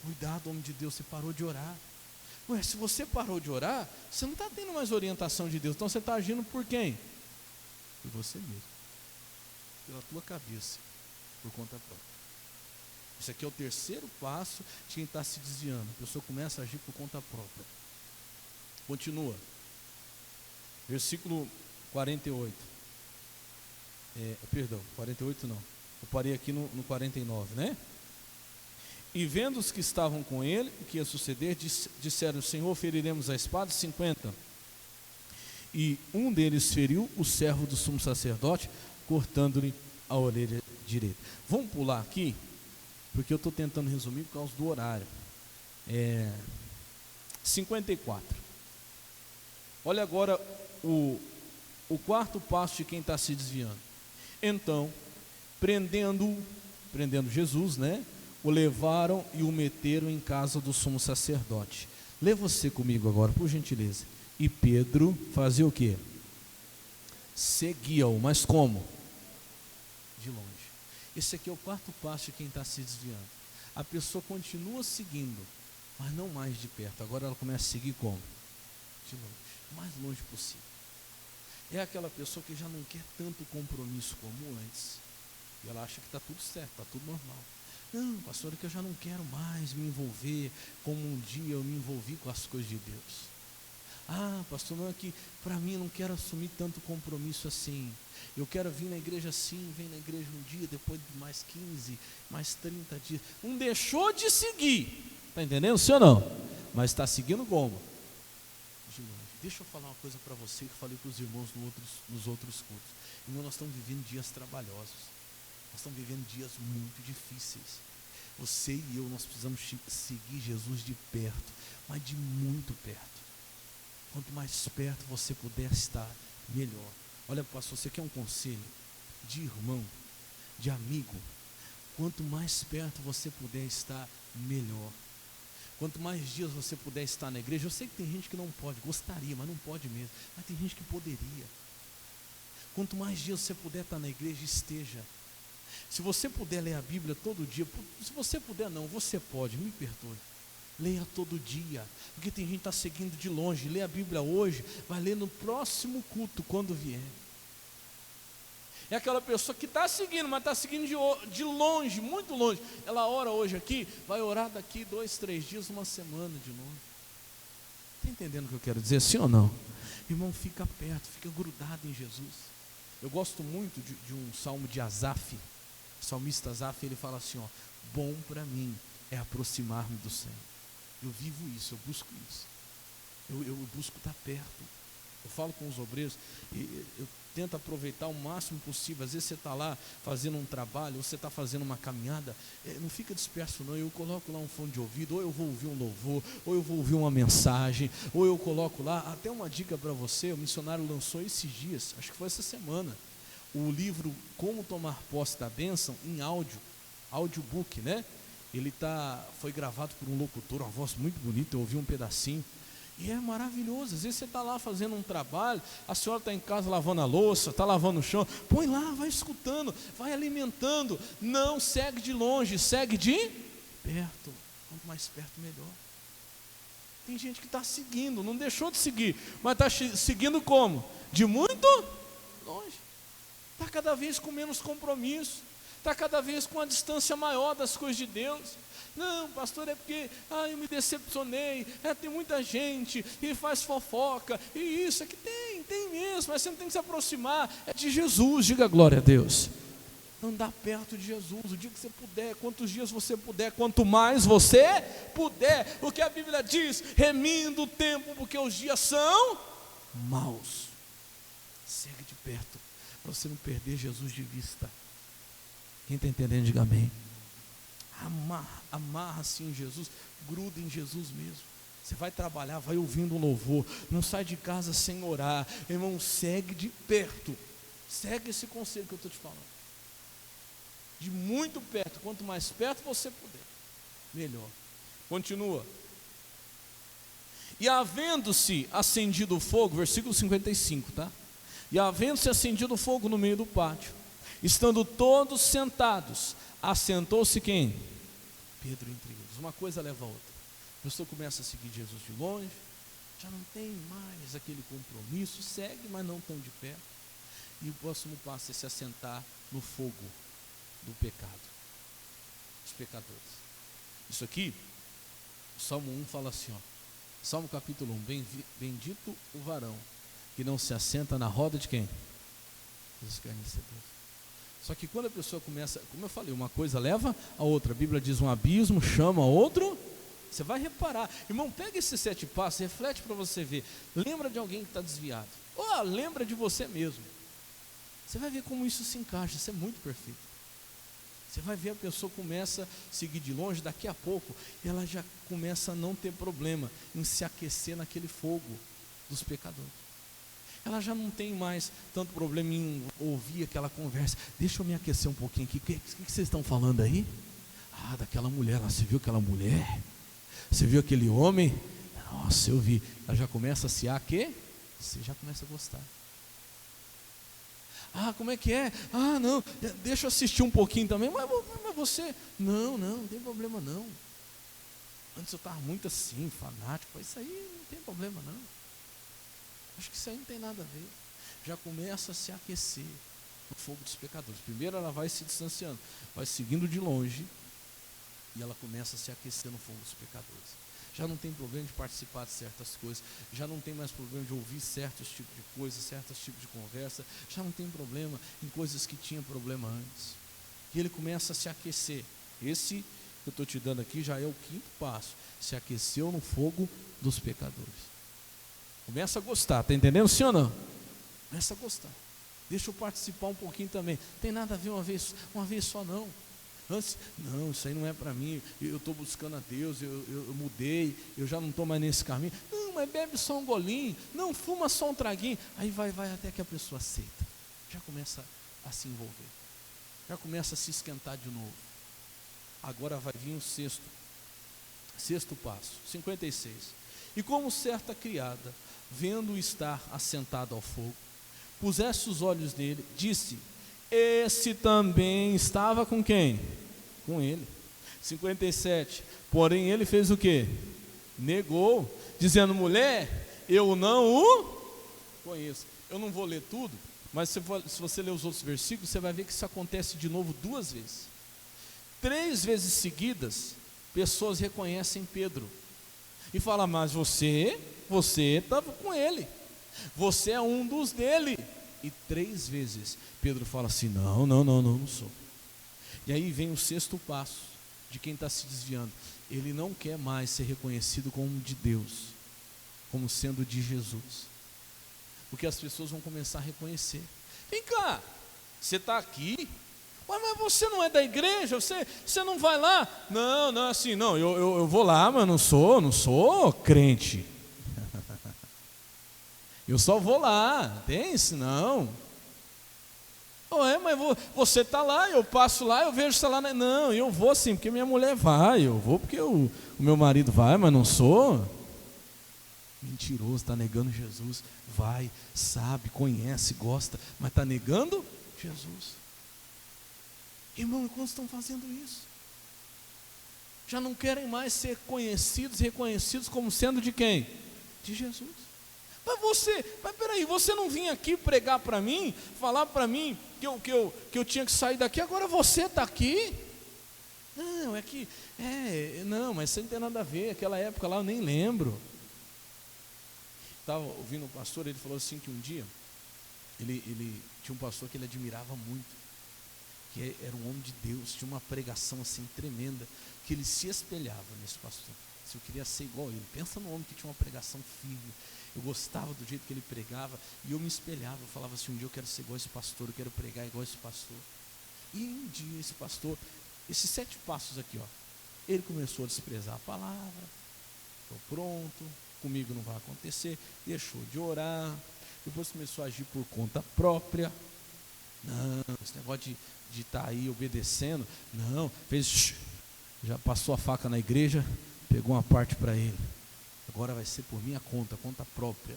S1: Cuidado, homem de Deus, você parou de orar. Se você parou de orar, você não está tendo mais orientação de Deus, então você está agindo por quem? Por você mesmo, pela tua cabeça, por conta própria. Isso aqui é o terceiro passo de quem está se desviando. A pessoa começa a agir por conta própria. Continua. Versículo 48. 48 não. Eu parei aqui no 49, né? E vendo os que estavam com ele, o que ia suceder, disseram: Senhor, feriremos a espada? 50. E um deles feriu o servo do sumo sacerdote, cortando-lhe a orelha direita. Vamos pular aqui, porque eu estou tentando resumir por causa do horário. 54. Olha agora o quarto passo de quem está se desviando. Então, prendendo Jesus, né? O levaram e o meteram em casa do sumo sacerdote. Lê você comigo agora, por gentileza. E Pedro fazia o quê? Seguia-o, mas como? De longe. Esse aqui é o quarto passo de quem está se desviando. A pessoa continua seguindo, mas não mais de perto. Agora ela começa a seguir como? De longe, o mais longe possível. É aquela pessoa que já não quer tanto compromisso como antes. E ela acha que está tudo certo, está tudo normal. Não, pastor, é que eu já não quero mais me envolver como um dia eu me envolvi com as coisas de Deus. Ah, pastor, não é que para mim eu não quero assumir tanto compromisso assim. Eu quero vir na igreja assim, vem na igreja um dia, depois de mais 15, mais 30 dias. Não deixou de seguir, está entendendo, sim ou não? Mas está seguindo como? De longe. Deixa eu falar uma coisa para você que eu falei para os irmãos nos outros cultos. Irmão, nós estamos vivendo dias trabalhosos. Nós estamos vivendo dias muito difíceis. Você e eu, nós precisamos seguir Jesus de perto, mas de muito perto. Quanto mais perto você puder estar, melhor. Olha, pastor, você quer um conselho de irmão, de amigo? Quanto mais perto você puder estar, melhor. Quanto mais dias você puder estar na igreja, eu sei que tem gente que não pode, gostaria, mas não pode mesmo. Mas tem gente que poderia. Quanto mais dias você puder estar na igreja, esteja. Se você puder ler a Bíblia todo dia, se você puder não, você pode, me perdoe. Leia todo dia, porque tem gente que está seguindo de longe. Lê a Bíblia hoje, vai ler no próximo culto, quando vier. É aquela pessoa que está seguindo, mas está seguindo de longe, muito longe. Ela ora hoje aqui, vai orar daqui 2, 3 dias, uma semana de novo. Está entendendo o que eu quero dizer, sim ou não? Irmão, fica perto, fica grudado em Jesus. Eu gosto muito de um salmo de Asaf. O salmista Asaf, ele fala assim, ó: bom para mim é aproximar-me do Senhor. Eu vivo isso, eu busco isso. Eu busco estar perto. Eu falo com os obreiros, eu tento aproveitar o máximo possível. Às vezes você está lá fazendo um trabalho, ou você está fazendo uma caminhada, não fica disperso não. Eu coloco lá um fone de ouvido, ou eu vou ouvir um louvor, ou eu vou ouvir uma mensagem, ou eu coloco lá, até uma dica para você, o missionário lançou esses dias, acho que foi essa semana, o livro Como Tomar Posse da Bênção em áudio, audiobook, né? Ele foi gravado por um locutor, uma voz muito bonita, eu ouvi um pedacinho, e é maravilhoso. Às vezes você está lá fazendo um trabalho, a senhora está em casa lavando a louça, está lavando o chão, põe lá, vai escutando, vai alimentando, não segue de longe, segue de perto, quanto mais perto melhor. Tem gente que está seguindo, não deixou de seguir, mas está seguindo como? De muito longe, está cada vez com menos compromisso, está cada vez com uma distância maior das coisas de Deus. Não, pastor, é porque eu me decepcionei, tem muita gente, e faz fofoca, e isso, é que tem mesmo, mas você não tem que se aproximar, é de Jesus, diga glória a Deus. Andar perto de Jesus, o dia que você puder, quantos dias você puder, quanto mais você puder, o que a Bíblia diz, remindo o tempo, porque os dias são maus. Segue de perto, para você não perder Jesus de vista. Quem está entendendo, diga amém. Amarra-se em Jesus, gruda em Jesus mesmo. Você vai trabalhar, vai ouvindo um louvor, não sai de casa sem orar. Irmão, segue de perto, segue esse conselho que eu estou te falando, de muito perto. Quanto mais perto você puder, melhor. Continua. E havendo-se acendido o fogo, versículo 55, tá? E havendo-se acendido o fogo no meio do pátio, estando todos sentados, assentou-se quem? Pedro entre eles. Uma coisa leva a outra. A pessoa começa a seguir Jesus de longe, já não tem mais aquele compromisso, segue, mas não tão de perto. E o próximo passo é se assentar no fogo do pecado, dos pecadores. Isso aqui, o Salmo 1 fala assim, ó, Salmo capítulo 1, bendito o varão que não se assenta na roda de quem? Dos escarnecedores. Só que quando a pessoa começa, como eu falei, uma coisa leva a outra. A Bíblia diz: um abismo chama outro. Você vai reparar. Irmão, pega esses 7 passos, reflete para você ver. Lembra de alguém que está desviado. Ou lembra de você mesmo. Você vai ver como isso se encaixa. Isso é muito perfeito. Você vai ver, a pessoa começa a seguir de longe. Daqui a pouco ela já começa a não ter problema em se aquecer naquele fogo dos pecadores. Ela já não tem mais tanto problema em ouvir aquela conversa. Deixa eu me aquecer um pouquinho aqui. O que vocês estão falando aí? Daquela mulher lá. Você viu aquela mulher? Você viu aquele homem? Nossa, eu vi. Ela já começa a se aquecer. Você já começa a gostar. Como é que é? Não, deixa eu assistir um pouquinho também. Mas você... Não tem problema não. Antes eu estava muito assim, fanático. Isso aí não tem problema não. Acho que isso aí não tem nada a ver. Já começa a se aquecer no fogo dos pecadores. Primeiro ela vai se distanciando, vai seguindo de longe, e ela começa a se aquecer no fogo dos pecadores. Já não tem problema de participar de certas coisas, já não tem mais problema de ouvir certos tipos de coisas, certos tipos de conversa, já não tem problema em coisas que tinha problema antes. E ele começa a se aquecer. Esse que eu estou te dando aqui já é o 5º passo. Se aqueceu no fogo dos pecadores. Começa a gostar, está entendendo, sim ou não? Começa a gostar. Deixa eu participar um pouquinho também. Tem nada a ver uma vez só não. Antes, não, isso aí não é para mim. Eu estou buscando a Deus, eu mudei, eu já não estou mais nesse caminho. Não, mas bebe só um golinho. Não, fuma só um traguinho. Aí vai até que a pessoa aceita. Já começa a se envolver. Já começa a se esquentar de novo. Agora vai vir o sexto passo, 56. E como certa criada, vendo-o estar assentado ao fogo, pusesse os olhos nele, disse: esse também estava com quem? Com ele. 57. Porém ele fez o quê? Negou, dizendo: mulher, eu não o conheço. Eu não vou ler tudo, mas se você ler os outros versículos, você vai ver que isso acontece de novo 2 vezes. 3 vezes seguidas, pessoas reconhecem Pedro e falam: mas você estava com ele, você é um dos dele. E 3 vezes Pedro fala assim: não sou. E aí vem o 6º passo de quem está se desviando. Ele não quer mais ser reconhecido como de Deus, como sendo de Jesus, porque as pessoas vão começar a reconhecer. Vem cá, você está aqui, mas você não é da igreja, você não vai lá? Não, assim, não, eu vou lá, mas não sou crente. Eu só vou lá, tem isso não. Mas você está lá, eu passo lá, eu vejo você lá. Não, eu vou sim, porque minha mulher vai, eu vou porque o meu marido vai, mas não sou. Mentiroso, está negando Jesus. Vai, sabe, conhece, gosta, mas está negando Jesus. Irmão, e quantos estão fazendo isso? Já não querem mais ser conhecidos, reconhecidos como sendo de quem? De Jesus. Mas peraí, você não vinha aqui pregar para mim, falar para mim que eu tinha que sair daqui, agora você está aqui? Não, mas isso não tem nada a ver, aquela época lá eu nem lembro. Estava ouvindo um pastor, ele falou assim que um dia, ele tinha um pastor que ele admirava muito, que era um homem de Deus, tinha uma pregação assim tremenda, que ele se espelhava nesse pastor. Se eu queria ser igual a ele, pensa no homem que tinha uma pregação firme. Eu gostava do jeito que ele pregava e eu me espelhava, eu falava assim: um dia eu quero ser igual a esse pastor, eu quero pregar igual a esse pastor. E um dia esse pastor, esses 7 passos aqui, ele começou a desprezar a palavra. Estou pronto, comigo não vai acontecer, deixou de orar, depois começou a agir por conta própria. Não, esse negócio de estar aí obedecendo, não, já passou a faca na igreja, pegou uma parte para ele. Agora vai ser por minha conta própria.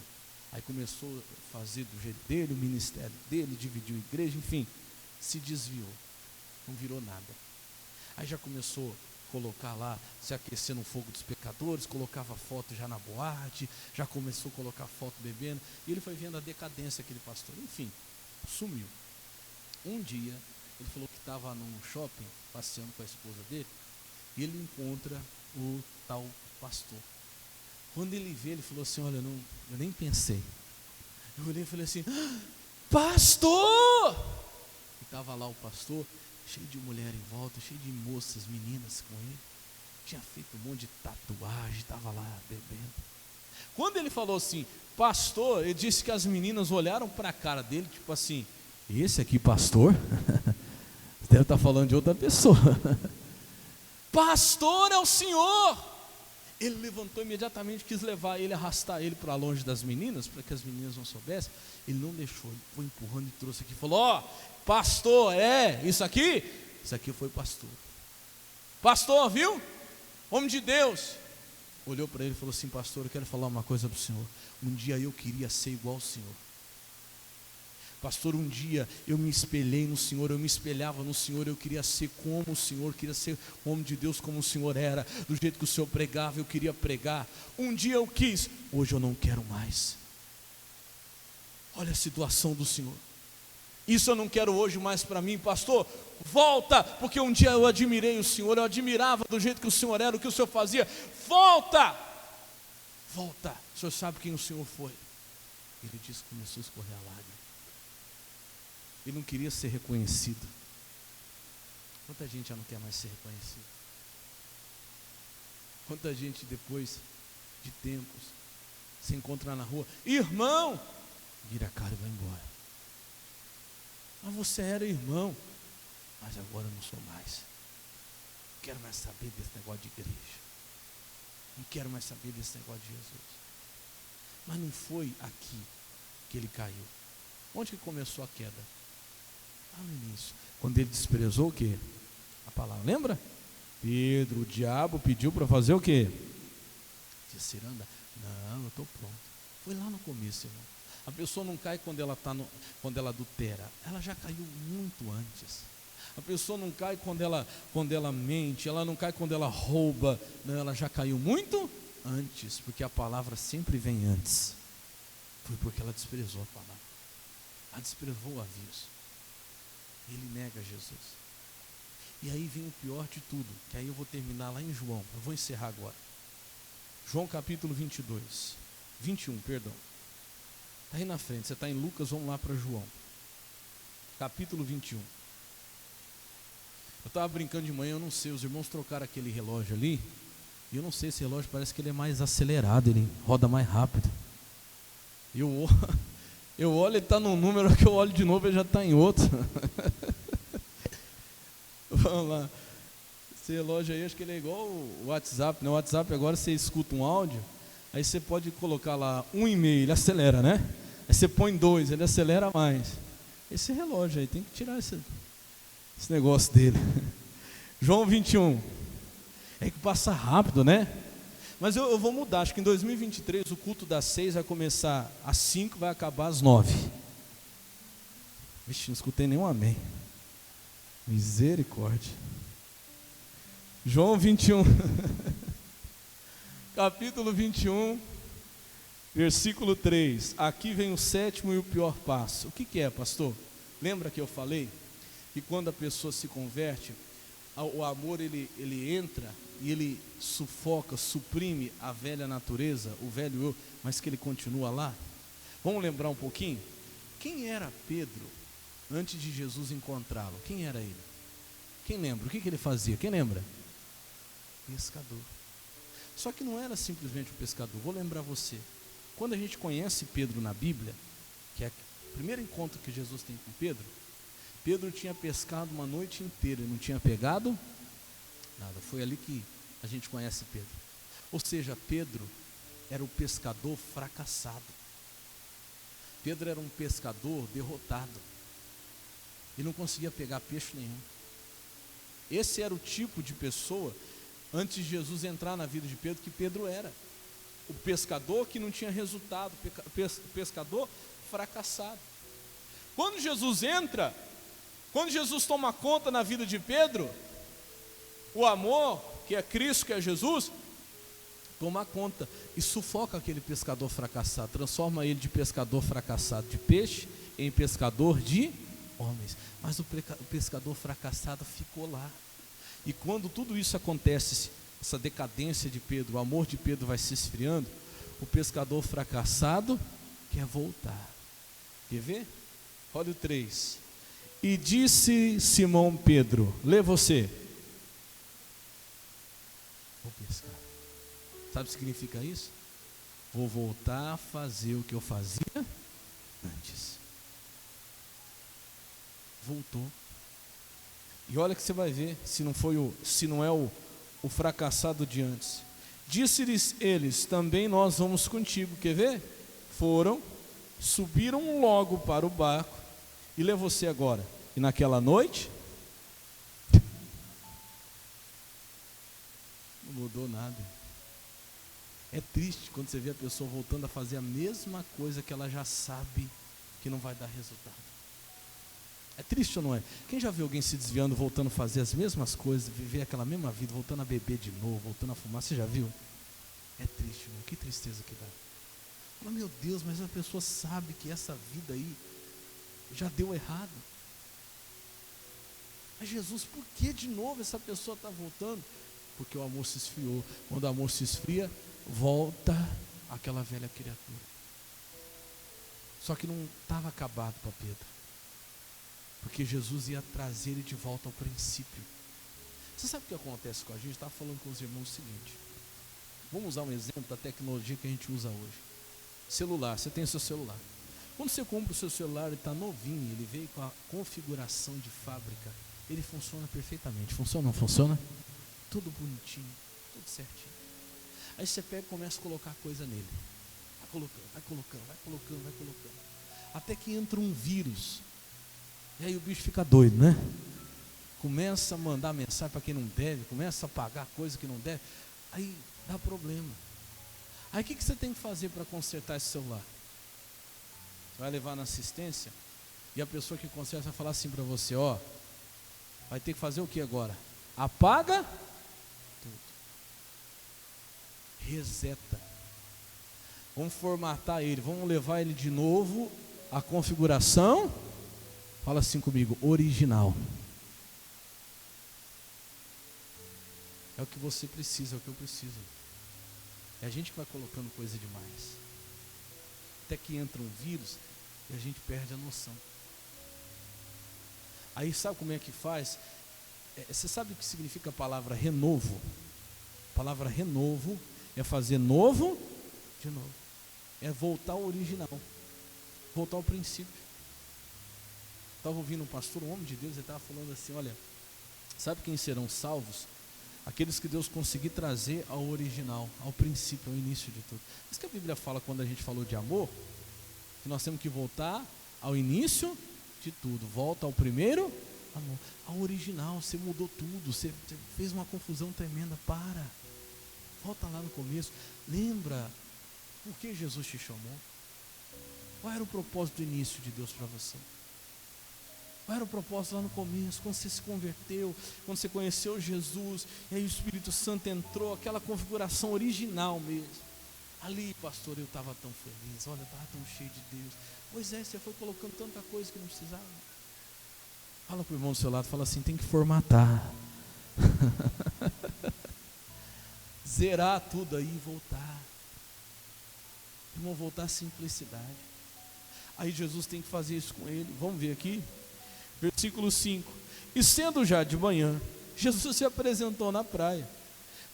S1: Aí começou a fazer do jeito dele, o ministério dele, dividiu a igreja, enfim, se desviou, não virou nada. Aí já começou a colocar lá, se aquecer no fogo dos pecadores, colocava foto já na boate, já começou a colocar foto bebendo, e ele foi vendo a decadência daquele pastor, enfim, sumiu. Um dia, ele falou que estava num shopping, passeando com a esposa dele, e ele encontra o tal pastor. Quando ele vê, ele falou assim: olha, eu nem pensei. Eu olhei e falei assim: pastor! E estava lá o pastor, cheio de mulher em volta, cheio de moças, meninas com ele. Tinha feito um monte de tatuagem, estava lá bebendo. Quando ele falou assim, pastor, ele disse que as meninas olharam para a cara dele, tipo assim, esse aqui pastor? Deve estar falando de outra pessoa. Pastor é o senhor. Ele levantou imediatamente, quis levar ele, arrastar ele para longe das meninas, para que as meninas não soubessem. Ele não deixou, ele foi empurrando e trouxe aqui, falou, ó, pastor, isso aqui foi pastor. Pastor, viu? Homem de Deus. Olhou para ele e falou assim, pastor, eu quero falar uma coisa para o senhor. Um dia eu queria ser igual ao senhor. Pastor, um dia eu me espelhei no Senhor, eu me espelhava no Senhor, eu queria ser como o Senhor, queria ser homem de Deus como o Senhor era, do jeito que o Senhor pregava, eu queria pregar. Um dia eu quis, hoje eu não quero mais. Olha a situação do Senhor. Isso eu não quero hoje mais para mim, pastor. Volta, porque um dia eu admirei o Senhor, eu admirava do jeito que o Senhor era, o que o Senhor fazia. Volta, volta. O senhor sabe quem o Senhor foi? Ele disse que começou a escorrer a lágrima. Ele não queria ser reconhecido. Quanta gente já não quer mais ser reconhecido? Quanta gente depois de tempos se encontra na rua, irmão, vira a cara e vai embora. Mas você era irmão, mas agora eu não sou mais. Não quero mais saber desse negócio de igreja. Não quero mais saber desse negócio de Jesus. Mas não foi aqui que ele caiu. Onde que começou a queda? No início, quando ele desprezou o que? A palavra, lembra? Pedro, o diabo pediu para fazer o que? Disse, anda, não, eu estou pronto. Foi lá no começo, irmão. A pessoa não cai quando ela adultera, ela já caiu muito antes. A pessoa não cai quando ela mente, ela não cai quando ela rouba, não, ela já caiu muito antes, porque a palavra sempre vem antes. Foi porque ela desprezou a palavra, ela desprezou o aviso. Ele nega Jesus. E aí vem o pior de tudo, que aí eu vou terminar lá em João, eu vou encerrar agora. João capítulo 21, perdão. Está aí na frente, você está em Lucas, vamos lá para João. Capítulo 21. Eu estava brincando de manhã, eu não sei, os irmãos trocaram aquele relógio ali, e eu não sei, esse relógio parece que ele é mais acelerado, ele roda mais rápido. Eu olho, ele está num número, que eu olho de novo, ele já está em outro. Vamos lá. Esse relógio aí, acho que ele é igual o WhatsApp, né? O WhatsApp agora você escuta um áudio, aí você pode colocar lá 1,5, ele acelera, né? Aí você põe 2, ele acelera mais. Esse relógio aí, tem que tirar esse negócio dele. João 21. É que passa rápido, né? Mas eu vou mudar, acho que em 2023 o culto das 6 vai começar às 5, vai acabar às 9. Vixe, não escutei nenhum amém. Misericórdia. João 21. Capítulo 21, versículo 3. Aqui vem o sétimo e o pior passo. O que é, pastor? Lembra que eu falei que quando a pessoa se converte, o amor ele entra e ele sufoca, suprime a velha natureza, o velho eu, mas que ele continua lá. Vamos lembrar um pouquinho? Quem era Pedro antes de Jesus encontrá-lo? Quem era ele? Quem lembra? O que ele fazia? Quem lembra? Pescador. Só que não era simplesmente um pescador. Vou lembrar você. Quando a gente conhece Pedro na Bíblia, que é o primeiro encontro que Jesus tem com Pedro, Pedro tinha pescado uma noite inteira e não tinha pegado nada. Foi ali que a gente conhece Pedro. Ou seja, Pedro era o pescador fracassado. Pedro era um pescador derrotado. Ele não conseguia pegar peixe nenhum. Esse era o tipo de pessoa, antes de Jesus entrar na vida de Pedro, que Pedro era. O pescador que não tinha resultado, o pescador fracassado. Quando Jesus entra, quando Jesus toma conta na vida de Pedro, o amor, que é Cristo, que é Jesus, toma conta e sufoca aquele pescador fracassado, transforma ele de pescador fracassado de peixe em pescador de homens. Mas o pescador fracassado ficou lá. E quando tudo isso acontece, essa decadência de Pedro, o amor de Pedro vai se esfriando, o pescador fracassado quer voltar. Quer ver? Olha o 3. E disse Simão Pedro, lê você. Vou pescar. Sabe o que significa isso? Vou voltar a fazer o que eu fazia antes. Voltou. E olha que você vai ver, se não é o fracassado de antes. Disse-lhes eles, também nós vamos contigo. Quer ver? Foram, subiram logo para o barco. E lê você agora. E naquela noite, não mudou nada. É triste quando você vê a pessoa voltando a fazer a mesma coisa que ela já sabe que não vai dar resultado. É triste ou não é? Quem já viu alguém se desviando, voltando a fazer as mesmas coisas, viver aquela mesma vida, voltando a beber de novo, voltando a fumar, você já viu? É triste, irmão. Que tristeza que dá. Fala, meu Deus, mas a pessoa sabe que essa vida aí já deu errado. Mas Jesus, por que de novo essa pessoa está voltando? Porque o amor se esfriou. Quando o amor se esfria, volta aquela velha criatura. Só que não estava acabado para Pedro. Porque Jesus ia trazer ele de volta ao princípio. Você sabe o que acontece com a gente? Estava falando com os irmãos o seguinte. Vamos usar um exemplo da tecnologia que a gente usa hoje. Celular, você tem o seu celular. Quando você compra o seu celular, ele está novinho, ele veio com a configuração de fábrica. Ele funciona perfeitamente. Funciona ou não funciona? Tudo bonitinho, tudo certinho. Aí você pega e começa a colocar coisa nele. Vai colocando, vai colocando, vai colocando, vai colocando. Até que entra um vírus. E aí o bicho fica doido, né? Começa a mandar mensagem para quem não deve, começa a pagar coisa que não deve. Aí dá problema. Aí o que você tem que fazer para consertar esse celular? Você vai levar na assistência e a pessoa que conserta vai falar assim para você, ó, vai ter que fazer o que agora? Apaga tudo. Reseta. Vamos formatar ele, vamos levar ele de novo à configuração. Fala assim comigo, original. É o que você precisa, é o que eu preciso. É a gente que vai colocando coisa demais. Até que entra um vírus e a gente perde a noção. Aí sabe como é que faz? Você sabe o que significa a palavra renovo? A palavra renovo é fazer novo de novo. É voltar ao original. Voltar ao princípio. Estava ouvindo um pastor, um homem de Deus, ele estava falando assim, olha, sabe quem serão salvos? Aqueles que Deus conseguir trazer ao original, ao princípio, ao início de tudo. Isso que a Bíblia fala quando a gente falou de amor, que nós temos que voltar ao início de tudo. Volta ao primeiro amor, ao original. Você mudou tudo, você fez uma confusão tremenda. Para, volta lá no começo. Lembra por que Jesus te chamou? Qual era o propósito do início de Deus para você? Qual era o propósito lá no começo, quando você se converteu, quando você conheceu Jesus, e aí o Espírito Santo entrou, aquela configuração original mesmo. Ali, pastor, eu estava tão feliz, olha, eu estava tão cheio de Deus. Pois é, você foi colocando tanta coisa que não precisava. Fala para o irmão do seu lado, fala assim, tem que formatar. Zerar tudo aí e voltar. Irmão, voltar à simplicidade. Aí Jesus tem que fazer isso com ele. Vamos ver aqui. Versículo 5. E sendo já de manhã, Jesus se apresentou na praia,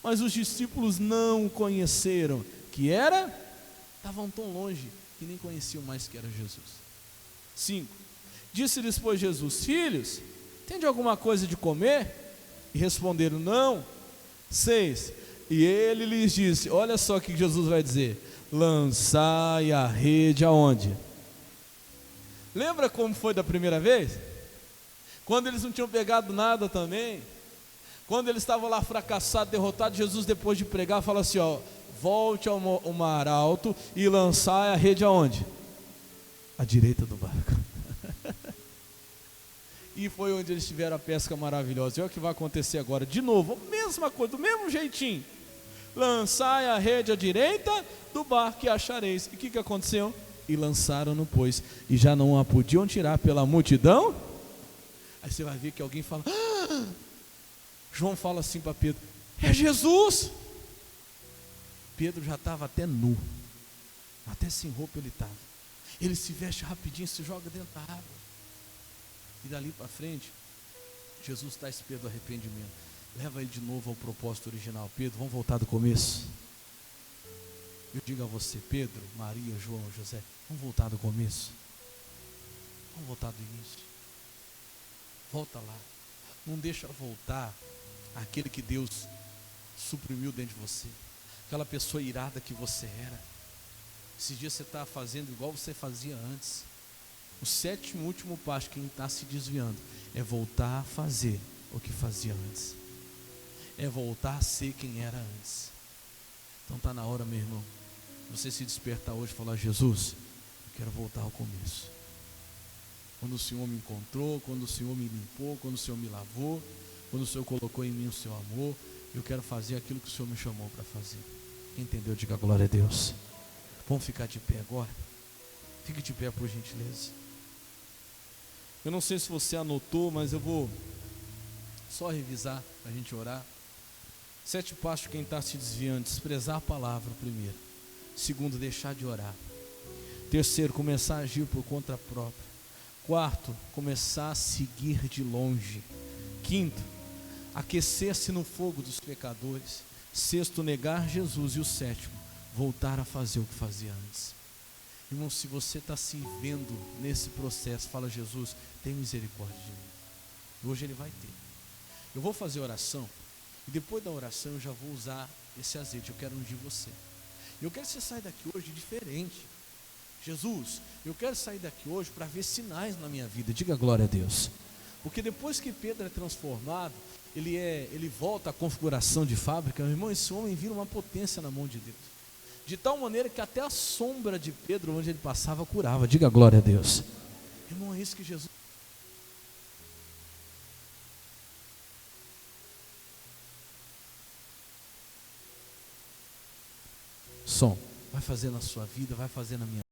S1: mas os discípulos não o conheceram, que era, estavam tão longe, que nem conheciam mais que era Jesus. 5. Disse-lhes, pois, Jesus, filhos, tem alguma coisa de comer? E responderam, não. 6. E ele lhes disse, olha só o que Jesus vai dizer, lançai a rede aonde? Lembra como foi da primeira vez? Quando eles não tinham pegado nada também, quando eles estavam lá fracassados, derrotados, Jesus depois de pregar fala assim, ó, volte ao mar alto e lançai a rede aonde? À direita do barco. E foi onde eles tiveram a pesca maravilhosa. E olha o que vai acontecer agora, de novo, a mesma coisa, do mesmo jeitinho. Lançai a rede à direita do barco e achareis. E o que aconteceu? E lançaram-no, pois, e já não a podiam tirar pela multidão. Aí você vai ver que alguém fala, João fala assim para Pedro, é Jesus. Pedro já estava até nu, até sem roupa ele estava. Ele se veste rapidinho, se joga dentro da água. E dali para frente, Jesus traz Pedro ao arrependimento. Leva ele de novo ao propósito original. Pedro, vamos voltar do começo? Eu digo a você, Pedro, Maria, João, José, vamos voltar do começo? Vamos voltar do início. Volta lá. Não deixa voltar aquele que Deus suprimiu dentro de você. Aquela pessoa irada que você era. Esses dias você está fazendo igual você fazia antes. O sétimo e último passo, quem está se desviando, é voltar a fazer o que fazia antes. É voltar a ser quem era antes. Então está na hora, meu irmão, você se despertar hoje e falar: Jesus, eu quero voltar ao começo. Quando o Senhor me encontrou, quando o Senhor me limpou, quando o Senhor me lavou, quando o Senhor colocou em mim o seu amor, eu quero fazer aquilo que o Senhor me chamou para fazer. Quem entendeu, diga glória a Deus. Vamos ficar de pé agora? Fique de pé, por gentileza. Eu não sei se você anotou, mas eu vou só revisar para a gente orar. 7 passos, quem está se desviando: desprezar a palavra, primeiro. Segundo, deixar de orar. Terceiro, começar a agir por conta própria. Quarto, começar a seguir de longe. Quinto, aquecer-se no fogo dos pecadores. Sexto, negar Jesus. E o sétimo, voltar a fazer o que fazia antes. Irmão, se você está se vendo nesse processo, fala: Jesus, tem misericórdia de mim. Hoje Ele vai ter. Eu vou fazer oração, e depois da oração eu já vou usar esse azeite. Eu quero ungir você. Eu quero que você saia daqui hoje diferente. Jesus, eu quero sair daqui hoje para ver sinais na minha vida. Diga glória a Deus. Porque depois que Pedro é transformado, ele volta à configuração de fábrica. Meu irmão, esse homem vira uma potência na mão de Deus. De tal maneira que até a sombra de Pedro, onde ele passava, curava. Diga glória a Deus. Irmão, é isso que Jesus... Som, vai fazer na sua vida, vai fazer na minha.